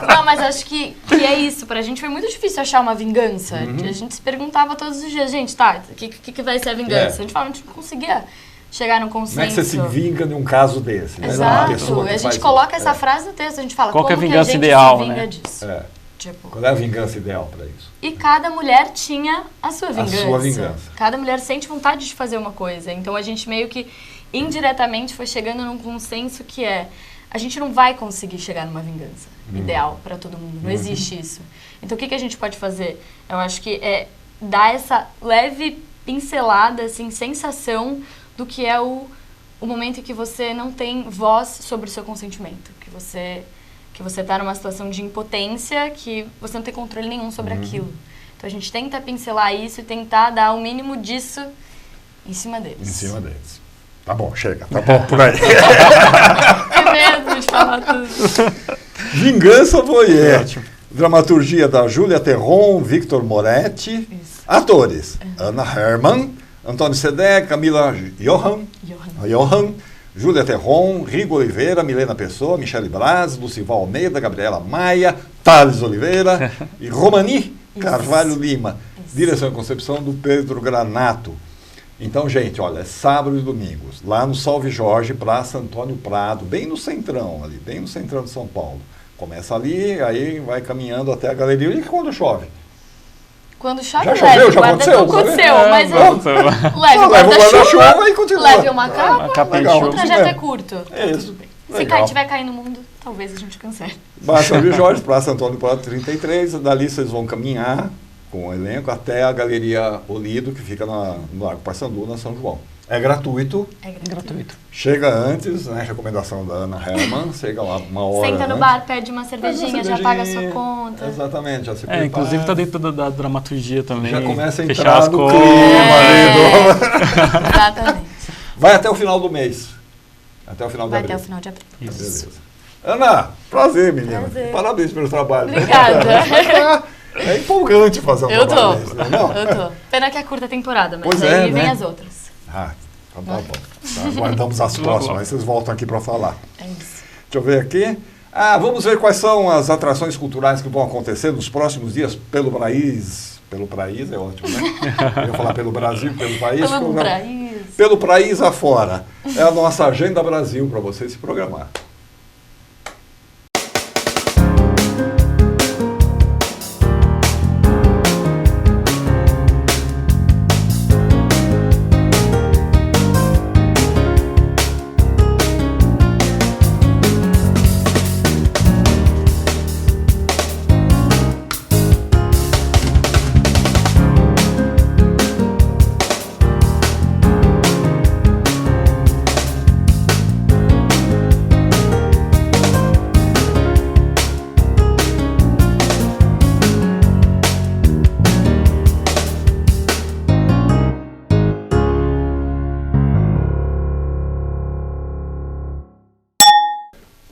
Não, mas acho que é isso. Pra gente foi muito difícil achar uma vingança. A gente se perguntava todos os dias, gente, o que vai ser a vingança? A gente falava, a gente não conseguia chegar num consenso. Como é que você se vinga num caso desse? Né? Exato. A gente coloca essa frase no texto, a gente fala, qual como que é a vingança que a gente ideal, se vinga né? disso? Tipo, qual é a vingança ideal para isso? E cada mulher tinha a sua vingança. A sua vingança. Cada mulher sente vontade de fazer uma coisa. Então a gente meio que indiretamente foi chegando num consenso que a gente não vai conseguir chegar numa vingança ideal para todo mundo. Não existe isso. Então o que a gente pode fazer? Eu acho que é dar essa leve pincelada, assim, sensação do que é o momento em que você não tem voz sobre o seu consentimento. Que você está numa situação de impotência, que você não tem controle nenhum sobre aquilo. Então a gente tenta pincelar isso e tentar dar o mínimo disso em cima deles. Em cima deles. Tá bom, chega. Tá bom por aí. É mesmo de falar tudo. Vingança Voyeur. Dramaturgia da Júlia Terron, Victor Moretti. Isso. Atores. Ana Herman, Antônio Sedé, Camila Johan. Júlia Terron, Rigo Oliveira, Milena Pessoa, Michele Braz, Lucival Almeida, Gabriela Maia, Thales Oliveira e Romani Carvalho Lima. Direção e concepção do Pedro Granato. Então, gente, olha, é sábado e domingos, lá no Salve Jorge, Praça Antônio Prado, bem no centrão ali, bem no centrão de São Paulo. Começa ali, aí vai caminhando até a galeria. E quando chove? Quando chove, já choveu, já aconteceu, mas leve o guarda-chuva e continua. Leve uma capa, o trajeto é curto. É isso. Se tiver caindo no mundo, talvez a gente cancele. Salve Jorge, Praça Antônio Prado 33, dali vocês vão caminhar com o elenco até a Galeria Olido, que fica no Largo Paissandu, na São João. É gratuito. É gratuito. Chega antes, né? Recomendação da Ana Hellman. Chega lá uma hora. Senta no bar, pede uma cervejinha, já paga a sua conta. Exatamente, já se prepara. Inclusive está dentro da dramaturgia também. Já começa a fechar entrar as no contas. clima. Exatamente. Vai até o final do mês. Até o final de abril. Vai até o final de abril. Beleza. Ana, prazer, menina. Prazer. Parabéns pelo trabalho. Obrigada. É empolgante fazer um trabalho desse, né? Eu tô. Pena que é curta temporada, mas pois aí vem né? as outras. Então tá bom. Tá, aguardamos as próximas, aí vocês voltam aqui para falar. É isso. Deixa eu ver aqui. Vamos ver quais são as atrações culturais que vão acontecer nos próximos dias pelo país. Pelo país é ótimo, né? Eu ia falar pelo Brasil, pelo país. Pelo país afora. É a nossa Agenda Brasil para você se programar.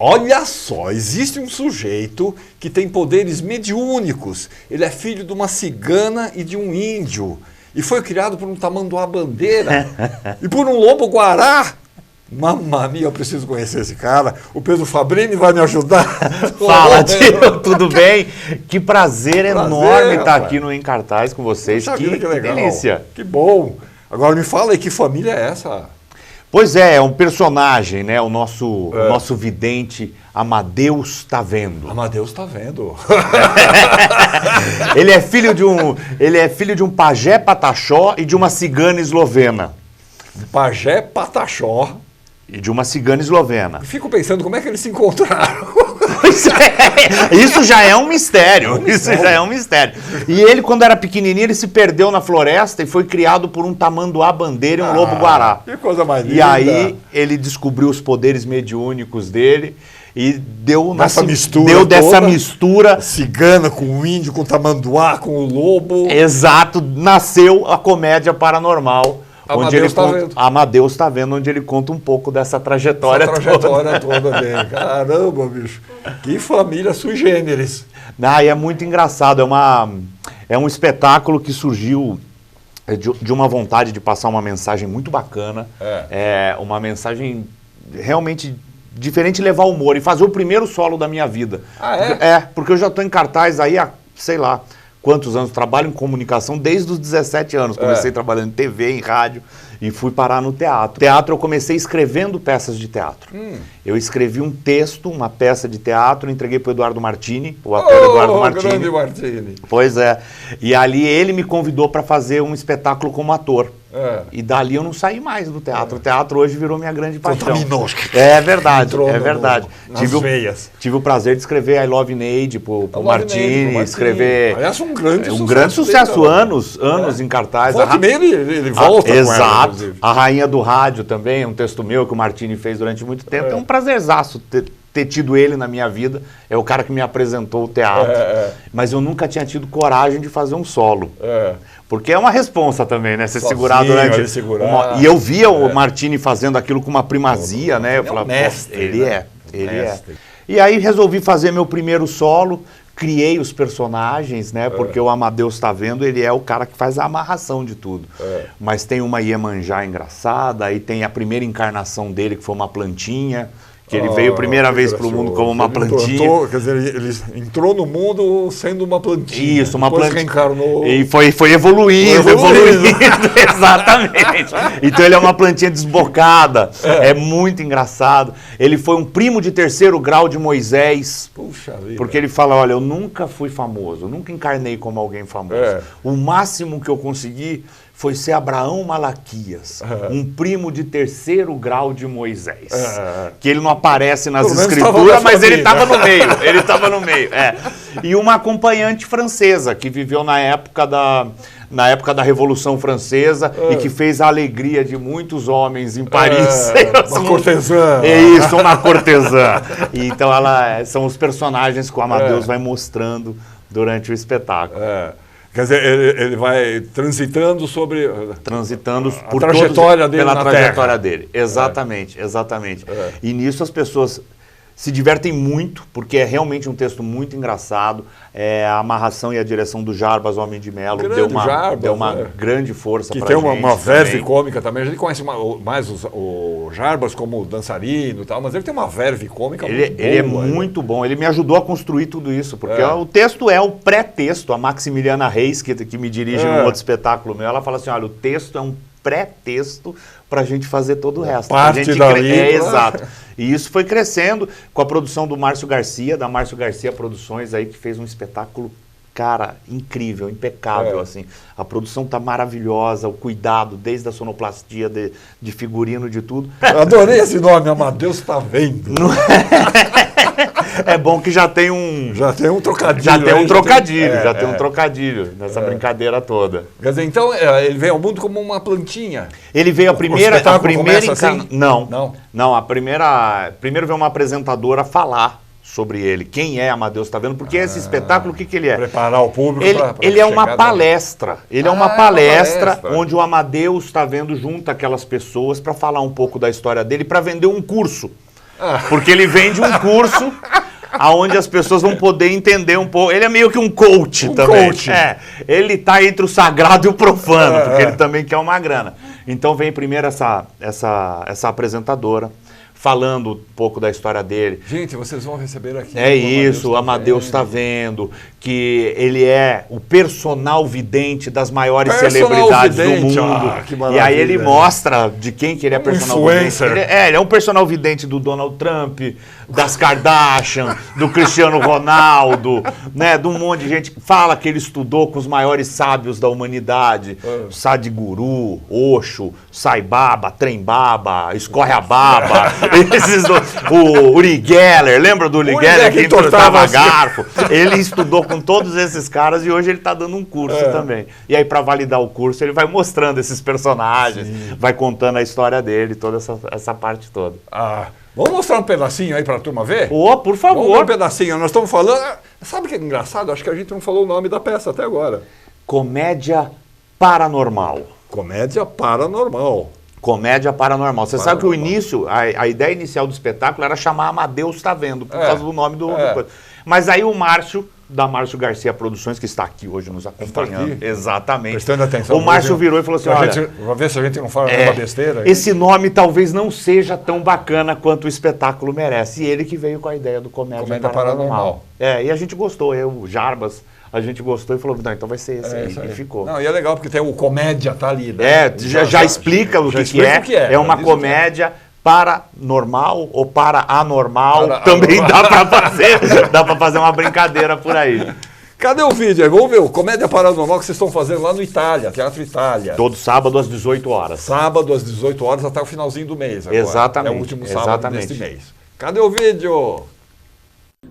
Olha só, existe um sujeito que tem poderes mediúnicos. Ele é filho de uma cigana e de um índio. E foi criado por um tamanduá-bandeira e por um lobo-guará. Mamma mia, eu preciso conhecer esse cara. O Pedro Fabrini vai me ajudar. Fala, tio, tudo bem? Que prazer enorme estar aqui no Em Cartaz com vocês. Que legal. Delícia. Que bom. Agora me fala aí, que família é essa? Pois é um personagem, né? O nosso vidente Amadeus tá vendo. Amadeus tá vendo. Ele é filho de um pajé pataxó e de uma cigana eslovena. Um pajé pataxó e de uma cigana eslovena. Eu fico pensando como é que eles se encontraram. Pois é, isso já é um mistério. Isso já é um mistério. E ele, quando era pequenininho, ele se perdeu na floresta e foi criado por um tamanduá-bandeira e um lobo-guará. Que coisa mais linda. E aí ele descobriu os poderes mediúnicos dele e deu dessa mistura. Cigana com o índio, com o tamanduá, com o lobo. Exato, nasceu a comédia paranormal. Amadeus tá vendo, onde ele conta um pouco dessa trajetória toda dele. Caramba, bicho. Que família sui generis. E é muito engraçado. É um espetáculo que surgiu de uma vontade de passar uma mensagem muito bacana. É uma mensagem realmente diferente, levar humor e fazer o primeiro solo da minha vida. Porque eu já estou em cartaz aí há, sei lá, quantos anos? Trabalho em comunicação desde os 17 anos. Comecei trabalhando em TV, em rádio e fui parar no teatro. Teatro eu comecei escrevendo peças de teatro. Eu escrevi um texto, uma peça de teatro, entreguei para o Eduardo Martini, o ator Eduardo Martini. Grande Martini. Pois é. E ali ele me convidou para fazer um espetáculo como ator. E dali eu não saí mais do teatro. O teatro hoje virou minha grande paixão. É verdade, é verdade. Tive o prazer de escrever I Love Neide pro Martini, escrever... Aliás, um grande sucesso, anos em cartaz. Volta e meia ele volta exato. A Rainha do Rádio também, um texto meu que o Martini fez durante muito tempo. É um prazerzaço ter tido ele na minha vida. É o cara que me apresentou o teatro. Mas eu nunca tinha tido coragem de fazer um solo. Porque é uma responsa também, né? Você segurar durante... E eu via o Martini fazendo aquilo com uma primazia, né? Eu falava, ele é. E aí resolvi fazer meu primeiro solo, criei os personagens, né? Porque o Amadeus tá vendo, ele é o cara que faz a amarração de tudo. Mas tem uma Iemanjá engraçada, aí tem a primeira encarnação dele, que foi uma plantinha, que ele veio primeira vez para o mundo como uma plantinha. Quer dizer, ele entrou no mundo sendo uma plantinha. Isso, uma plantinha. Reencarnou. E foi evoluindo. Exatamente. Então ele é uma plantinha desbocada. É muito engraçado. Ele foi um primo de 3º grau de Moisés. Puxa vida. Porque ele fala, olha, eu nunca fui famoso, eu nunca encarnei como alguém famoso. O máximo que eu consegui foi ser Abraão Malaquias, um primo de 3º grau de Moisés. Que ele não aparece nas escrituras, mas ele estava no meio. Ele estava no meio. E uma acompanhante francesa que viveu na época da Revolução Francesa e que fez a alegria de muitos homens em Paris. Uma cortesã. É isso, uma cortesã. Então são os personagens que o Amadeus vai mostrando durante o espetáculo. Quer dizer, ele vai transitando por trajetória dele pela na trajetória Terra. dele. Exatamente. E nisso as pessoas se divertem muito, porque é realmente um texto muito engraçado. A amarração e a direção do Jarbas Homem de Mello deu uma grande força para a gente. Que tem uma verve cômica também. A gente conhece mais o Jarbas como dançarino e tal, mas ele tem uma verve cômica muito boa. Ele é muito bom. Ele me ajudou a construir tudo isso, porque o texto é o pré-texto. A Maximiliana Reis, que me dirige num outro espetáculo meu, ela fala assim, olha, o texto é um pré-texto para a gente fazer todo o resto. Parte da língua. Exato. E isso foi crescendo com a produção do Márcio Garcia, da Márcio Garcia Produções, aí, que fez um espetáculo, cara, incrível, impecável, assim. A produção tá maravilhosa, o cuidado, desde a sonoplastia, de figurino, de tudo. Adorei esse nome, Amadeus Tá Vendo. É bom que já tem um trocadilho. Já tem um trocadilho nessa brincadeira toda. Quer dizer, então ele veio ao mundo como uma plantinha. Ele veio primeiro veio uma apresentadora falar sobre ele, quem é Amadeus Tá Vendo, porque esse espetáculo, o que ele é? Preparar o público ele é uma palestra. Ele é uma palestra onde o Amadeus Tá Vendo junta aquelas pessoas para falar um pouco da história dele, para vender um curso. Porque ele vende um curso aonde as pessoas vão poder entender um pouco. Ele é meio que um coach também. Ele está entre o sagrado e o profano, porque ele também quer uma grana. Então vem primeiro essa apresentadora, falando um pouco da história dele. Gente, vocês vão receber aqui. O Amadeus Tá Vendo, que ele é o personal vidente das maiores celebridades do mundo. E aí ele mostra de quem que ele é personal vidente. Ele é um personal vidente do Donald Trump, das Kardashian, do Cristiano Ronaldo, né, de um monte de gente que fala que ele estudou com os maiores sábios da humanidade. Sadhguru, Osho, Sai Baba, Trem Baba, Escorre a Baba. O Uri Geller, lembra do Uri Geller que entortava garfo? Ele estudou com todos esses caras e hoje ele está dando um curso também. E aí, para validar o curso, ele vai mostrando esses personagens, vai contando a história dele, toda essa parte toda. Vamos mostrar um pedacinho aí para a turma ver? Por favor. Vamos ver um pedacinho. Nós estamos falando... Sabe o que é engraçado? Acho que a gente não falou o nome da peça até agora. Comédia Paranormal. Comédia Paranormal. Comédia Paranormal. Você sabe que o início, a ideia inicial do espetáculo era chamar Amadeus Tá Vendo, por causa do nome do coisa. Mas aí o Márcio, da Márcio Garcia Produções, que está aqui hoje nos acompanhando. Exatamente. Prestando atenção. O Márcio virou e falou assim, olha... Vamos ver se a gente não fala uma besteira. Esse nome talvez não seja tão bacana quanto o espetáculo merece. E ele que veio com a ideia do Comédia Paranormal. E a gente gostou. O Jarbas... A gente gostou e falou, não, então vai ser esse aí. E ficou. Não, e é legal porque tem o comédia, tá ali, né? Já explica o que é. É uma comédia paranormal ou para anormal. Também dá para fazer uma brincadeira por aí. Cadê o vídeo aí? Vamos ver o Comédia Paranormal que vocês estão fazendo lá no Itália, Teatro Itália. Todo sábado às 18 horas. Sábado às 18 horas até o finalzinho do mês agora. Exatamente. É o último sábado deste mês. Cadê o vídeo?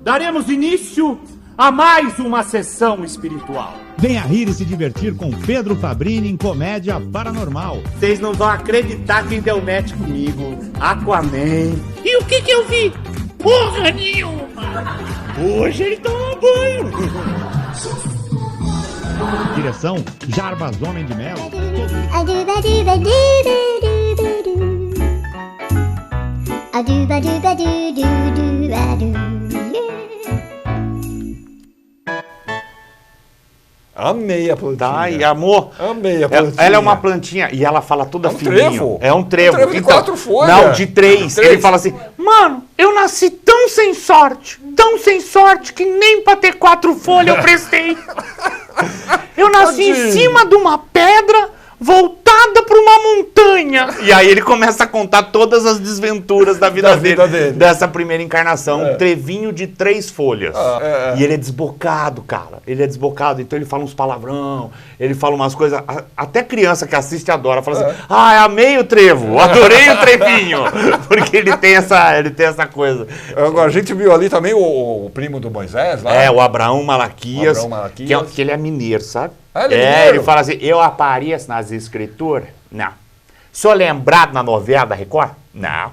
Daremos início a mais uma sessão espiritual. Venha rir e se divertir com Pedro Fabrini em Comédia Paranormal. Vocês não vão acreditar quem deu match comigo. Aquaman. E o que eu vi? Porra nenhuma! Hoje ele toma banho. Direção, Jarbas Homem de Mello. Amei a plantinha. Tá, e amor, amei a plantinha. Ela é uma plantinha e ela fala toda fininho. Trevo. É um trevo. É um trevo de 4 folhas. Não, de 3. Ele fala assim, mano, eu nasci tão sem sorte, que nem pra ter 4 folhas eu prestei. Eu nasci em cima de uma pedra voltada para uma montanha. E aí ele começa a contar todas as desventuras da vida dele. Dessa primeira encarnação. Um trevinho de 3 folhas. E ele é desbocado, cara. Ele é desbocado. Então ele fala uns palavrão, ele fala umas coisas. Até criança que assiste adora. Fala assim, amei o trevo, adorei o trevinho. Porque ele tem essa coisa. Agora, a gente viu ali também o primo do Moisés. Lá. O Abraão Malaquias. Que ele é mineiro, sabe? Ele fala assim, eu apareço nas escrituras? Não. Sou lembrado na novela da Record? Não.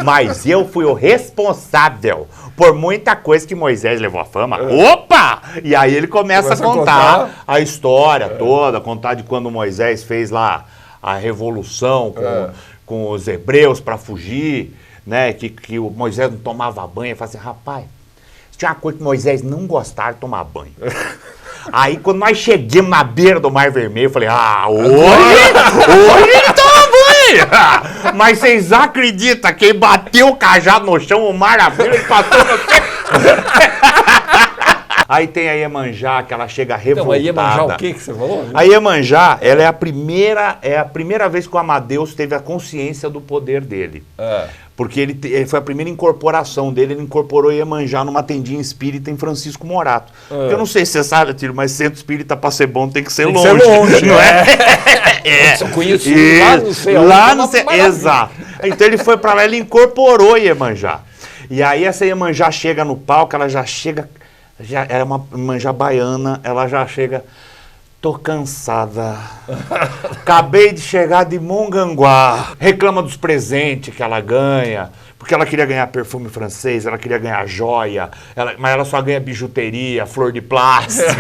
Mas eu fui o responsável por muita coisa que Moisés levou à fama. Opa! E aí ele começa a contar a história toda, contar de quando Moisés fez lá a revolução com os hebreus para fugir, né? Que o Moisés não tomava banho. Ele fala assim, rapaz, tinha uma coisa que Moisés não gostava de tomar banho. Aí, quando nós chegamos na beira do Mar Vermelho, eu falei, hoje ele toma banho! Mas vocês acreditam que ele bateu o cajado no chão, o mar abriu, ele passou no tempo. Aí tem a Iemanjá, que ela chega revoltada. Então, a Iemanjá o que você falou? A Iemanjá, ela é a primeira vez que o Amadeus teve a consciência do poder dele. Porque ele foi a primeira incorporação dele, ele incorporou Iemanjá numa tendinha espírita em Francisco Morato. Eu não sei se você sabe, Tiro, mas centro espírita para ser bom tem que ser longe. Tem que ser longe, não é? Eu conheço lá no céu. Lá no céu, exato. Então ele foi para lá, ele incorporou Iemanjá. E aí essa Iemanjá chega no palco, ela já chega, já é uma Iemanjá baiana, ela já chega... Tô cansada. Acabei de chegar de Mongaguá. Reclama dos presentes que ela ganha. Porque ela queria ganhar perfume francês, ela queria ganhar joia. Mas ela só ganha bijuteria, flor de plástico.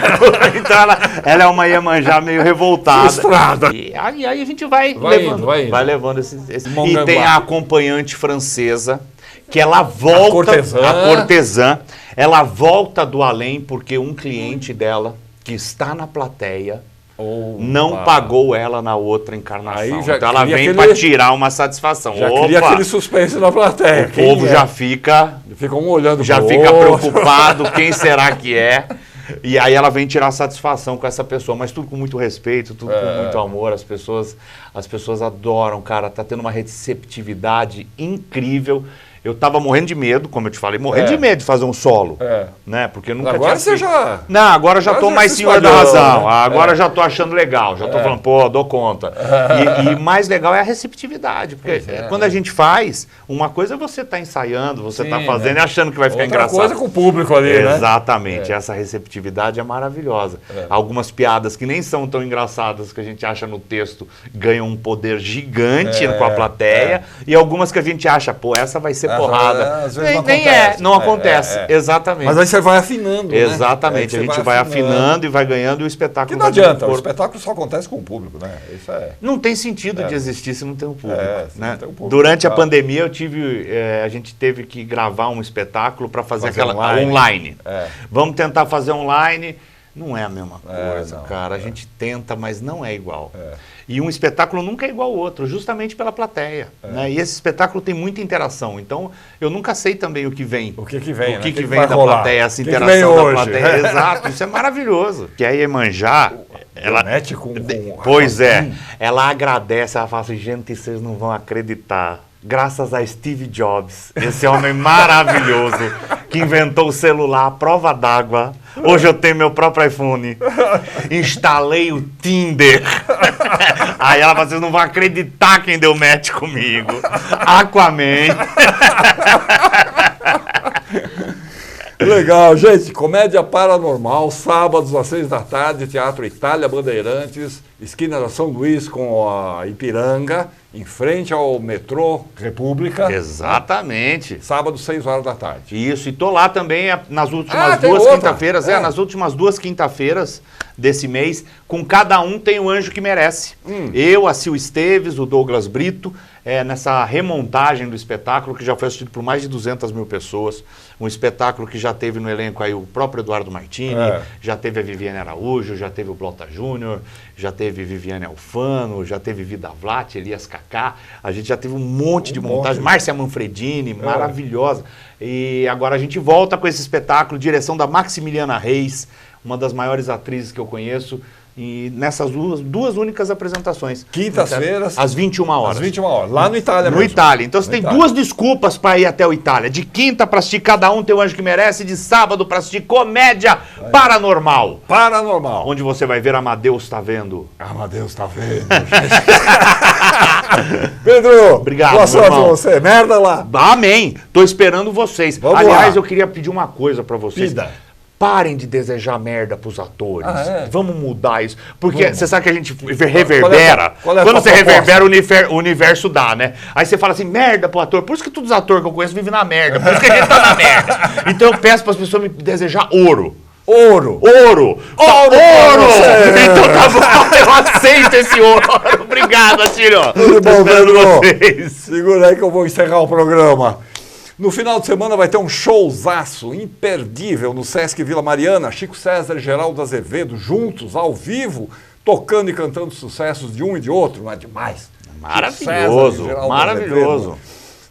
Então ela é uma Iemanjá meio revoltada. Frustrada. E aí a gente vai levando esse... E tem a acompanhante francesa, que ela volta... A cortesã. Ela volta do além porque um cliente dela... que está na plateia, não pagou ela na outra encarnação. Então ela vem para tirar uma satisfação. Já cria aquele suspense na plateia. O povo já fica... Fica um olhando já fica preocupado, quem será que é? E aí ela vem tirar satisfação com essa pessoa, mas tudo com muito respeito, tudo com muito amor. As pessoas adoram, cara, tá tendo uma receptividade incrível. Eu tava morrendo de medo, como eu te falei, de medo de fazer um solo, né? Porque eu nunca agora você já... Não, agora já tô mais senhor da razão. Agora já tô achando legal, já tô falando, pô, dou conta. E mais legal é a receptividade, porque quando a gente faz, uma coisa é você tá ensaiando, você tá fazendo e achando que vai ficar engraçado. Outra coisa com o público ali, né? Exatamente, essa receptividade é maravilhosa. Algumas piadas que nem são tão engraçadas que a gente acha no texto ganham um poder gigante com a plateia, e algumas que a gente acha, pô, essa vai ser porrada. Às vezes não acontece. Exatamente. Mas aí você vai afinando, exatamente, a gente vai afinando e vai ganhando e o espetáculo... Que não adianta, o espetáculo só acontece com o público, né? Isso não tem sentido de existir se não tem um público. Né? Tem um público. Durante a pandemia a gente teve que gravar um espetáculo para fazer aquela online. Vamos tentar fazer online... Não é a mesma coisa, cara. A gente tenta, mas não é igual. E um espetáculo nunca é igual ao outro, justamente pela plateia. Né? E esse espetáculo tem muita interação. Então, eu nunca sei também o que vem. O que vem, o que vem da plateia, essa interação da plateia. Exato, isso é maravilhoso. Que a Iemanjá, ela... Pois é, ela agradece, ela fala assim, gente, vocês não vão acreditar. Graças a Steve Jobs, esse homem maravilhoso que inventou o celular à prova d'água. Hoje eu tenho meu próprio iPhone. Instalei o Tinder. Aí ela fala, vocês não vão acreditar quem deu match comigo. Aquaman. Legal, gente. Comédia Paranormal, sábados às 6 da tarde, Teatro Itália Bandeirantes, esquina da São Luís com a Ipiranga, em frente ao metrô República. Exatamente. Sábado, 6 horas da tarde. Isso, e tô lá também nas últimas 2 quinta-feiras, nas últimas 2 quinta-feiras desse mês, com Cada Um Tem o Anjo que Merece. Eu, a Sil Esteves, o Douglas Brito, nessa remontagem do espetáculo, que já foi assistido por mais de 200 mil pessoas. Um espetáculo que já teve no elenco aí o próprio Eduardo Martini, já teve a Viviane Araújo, já teve o Blota Júnior, já teve Viviane Alfano, já teve Vida Vlat, Elias Kaká. A gente já teve um monte de montagem. Márcia Manfredini, maravilhosa. E agora a gente volta com esse espetáculo, direção da Maximiliana Reis, uma das maiores atrizes que eu conheço. E nessas duas únicas apresentações. Quintas-feiras. Às 21 horas. Às 21 horas. Lá no Itália No mesmo. Itália. Então você tem duas desculpas para ir até o Itália. De quinta para assistir Cada Um Tem o Anjo que Merece. De sábado para assistir Comédia Paranormal. Paranormal. Onde você vai ver Amadeus Tá Vendo. Amadeus Tá Vendo. Pedro, obrigado. Boa sorte pra você. Merda lá. Amém. Tô esperando vocês. Vamos Aliás, lá. Eu queria pedir uma coisa para vocês. Pida. Parem de desejar merda pros atores. Vamos mudar isso. Porque você sabe que a gente reverbera. Quando você reverbera, o universo dá, né? Aí você fala assim, merda pro ator. Por isso que todos os atores que eu conheço vivem na merda. Por isso que a gente tá na merda. Então eu peço pras pessoas me desejar ouro. Ouro! Ouro! Ouro! Então tá bom, eu aceito esse ouro. Obrigado, Atílio. Tudo bom, Pedro? Segura aí que eu vou encerrar o programa. No final de semana vai ter um showzaço imperdível no Sesc Vila Mariana. Chico César e Geraldo Azevedo juntos, ao vivo, tocando e cantando sucessos de um e de outro. Não é demais? Maravilhoso, maravilhoso.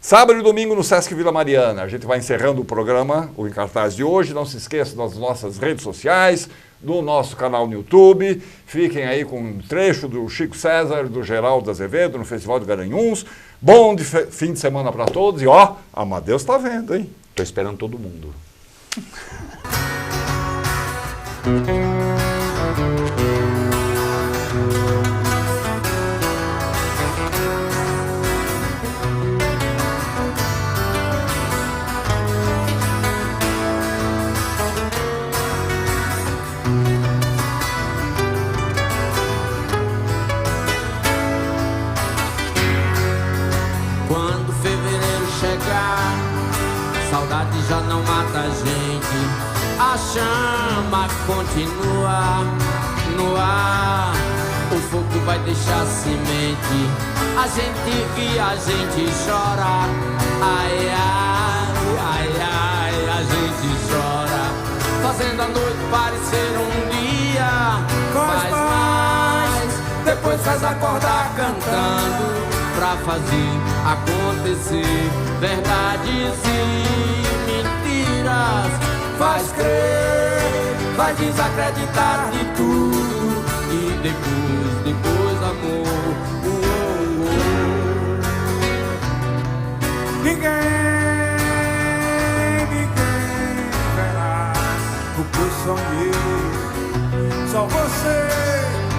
Sábado e domingo no Sesc Vila Mariana. A gente vai encerrando o programa, o Em Cartaz de hoje. Não se esqueça das nossas redes sociais, do nosso canal no YouTube. Fiquem aí com um trecho do Chico César, do Geraldo Azevedo, no Festival de Garanhuns. Bom fim de semana para todos. E ó, Amadeus tá vendo, hein? Tô esperando todo mundo. Quando fevereiro chegar, saudade já não mata a gente. A chama continua no ar, o fogo vai deixar semente. A gente ri, a gente chora. Ai, ai, ai, ai, a gente chora. Fazendo a noite parecer um dia. Faz mais, depois faz acordar cantando. Pra fazer acontecer verdades e mentiras. Faz crer, vai desacreditar de tudo. E depois amor. Ninguém verá o que eu sonhei. Só você,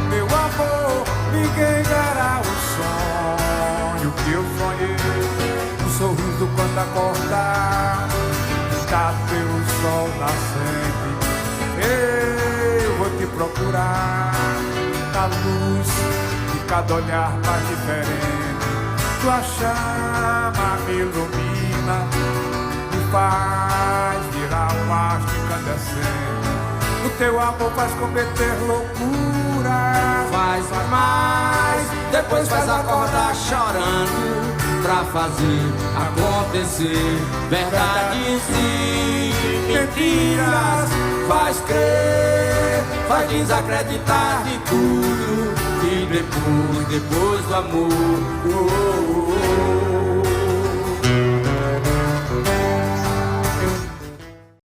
meu amor. Ninguém verá o sonho que eu sonhei. Um sorriso quando acordar, está teu sol nascente. Eu vou te procurar na luz de cada olhar mais diferente. Tua chama me ilumina, me faz virar um astro incandescente. O teu amor faz cometer loucura. Faz mais, depois faz acordar chorando. Pra fazer acontecer verdades e mentiras. Faz crer, faz desacreditar de tudo. E depois do amor.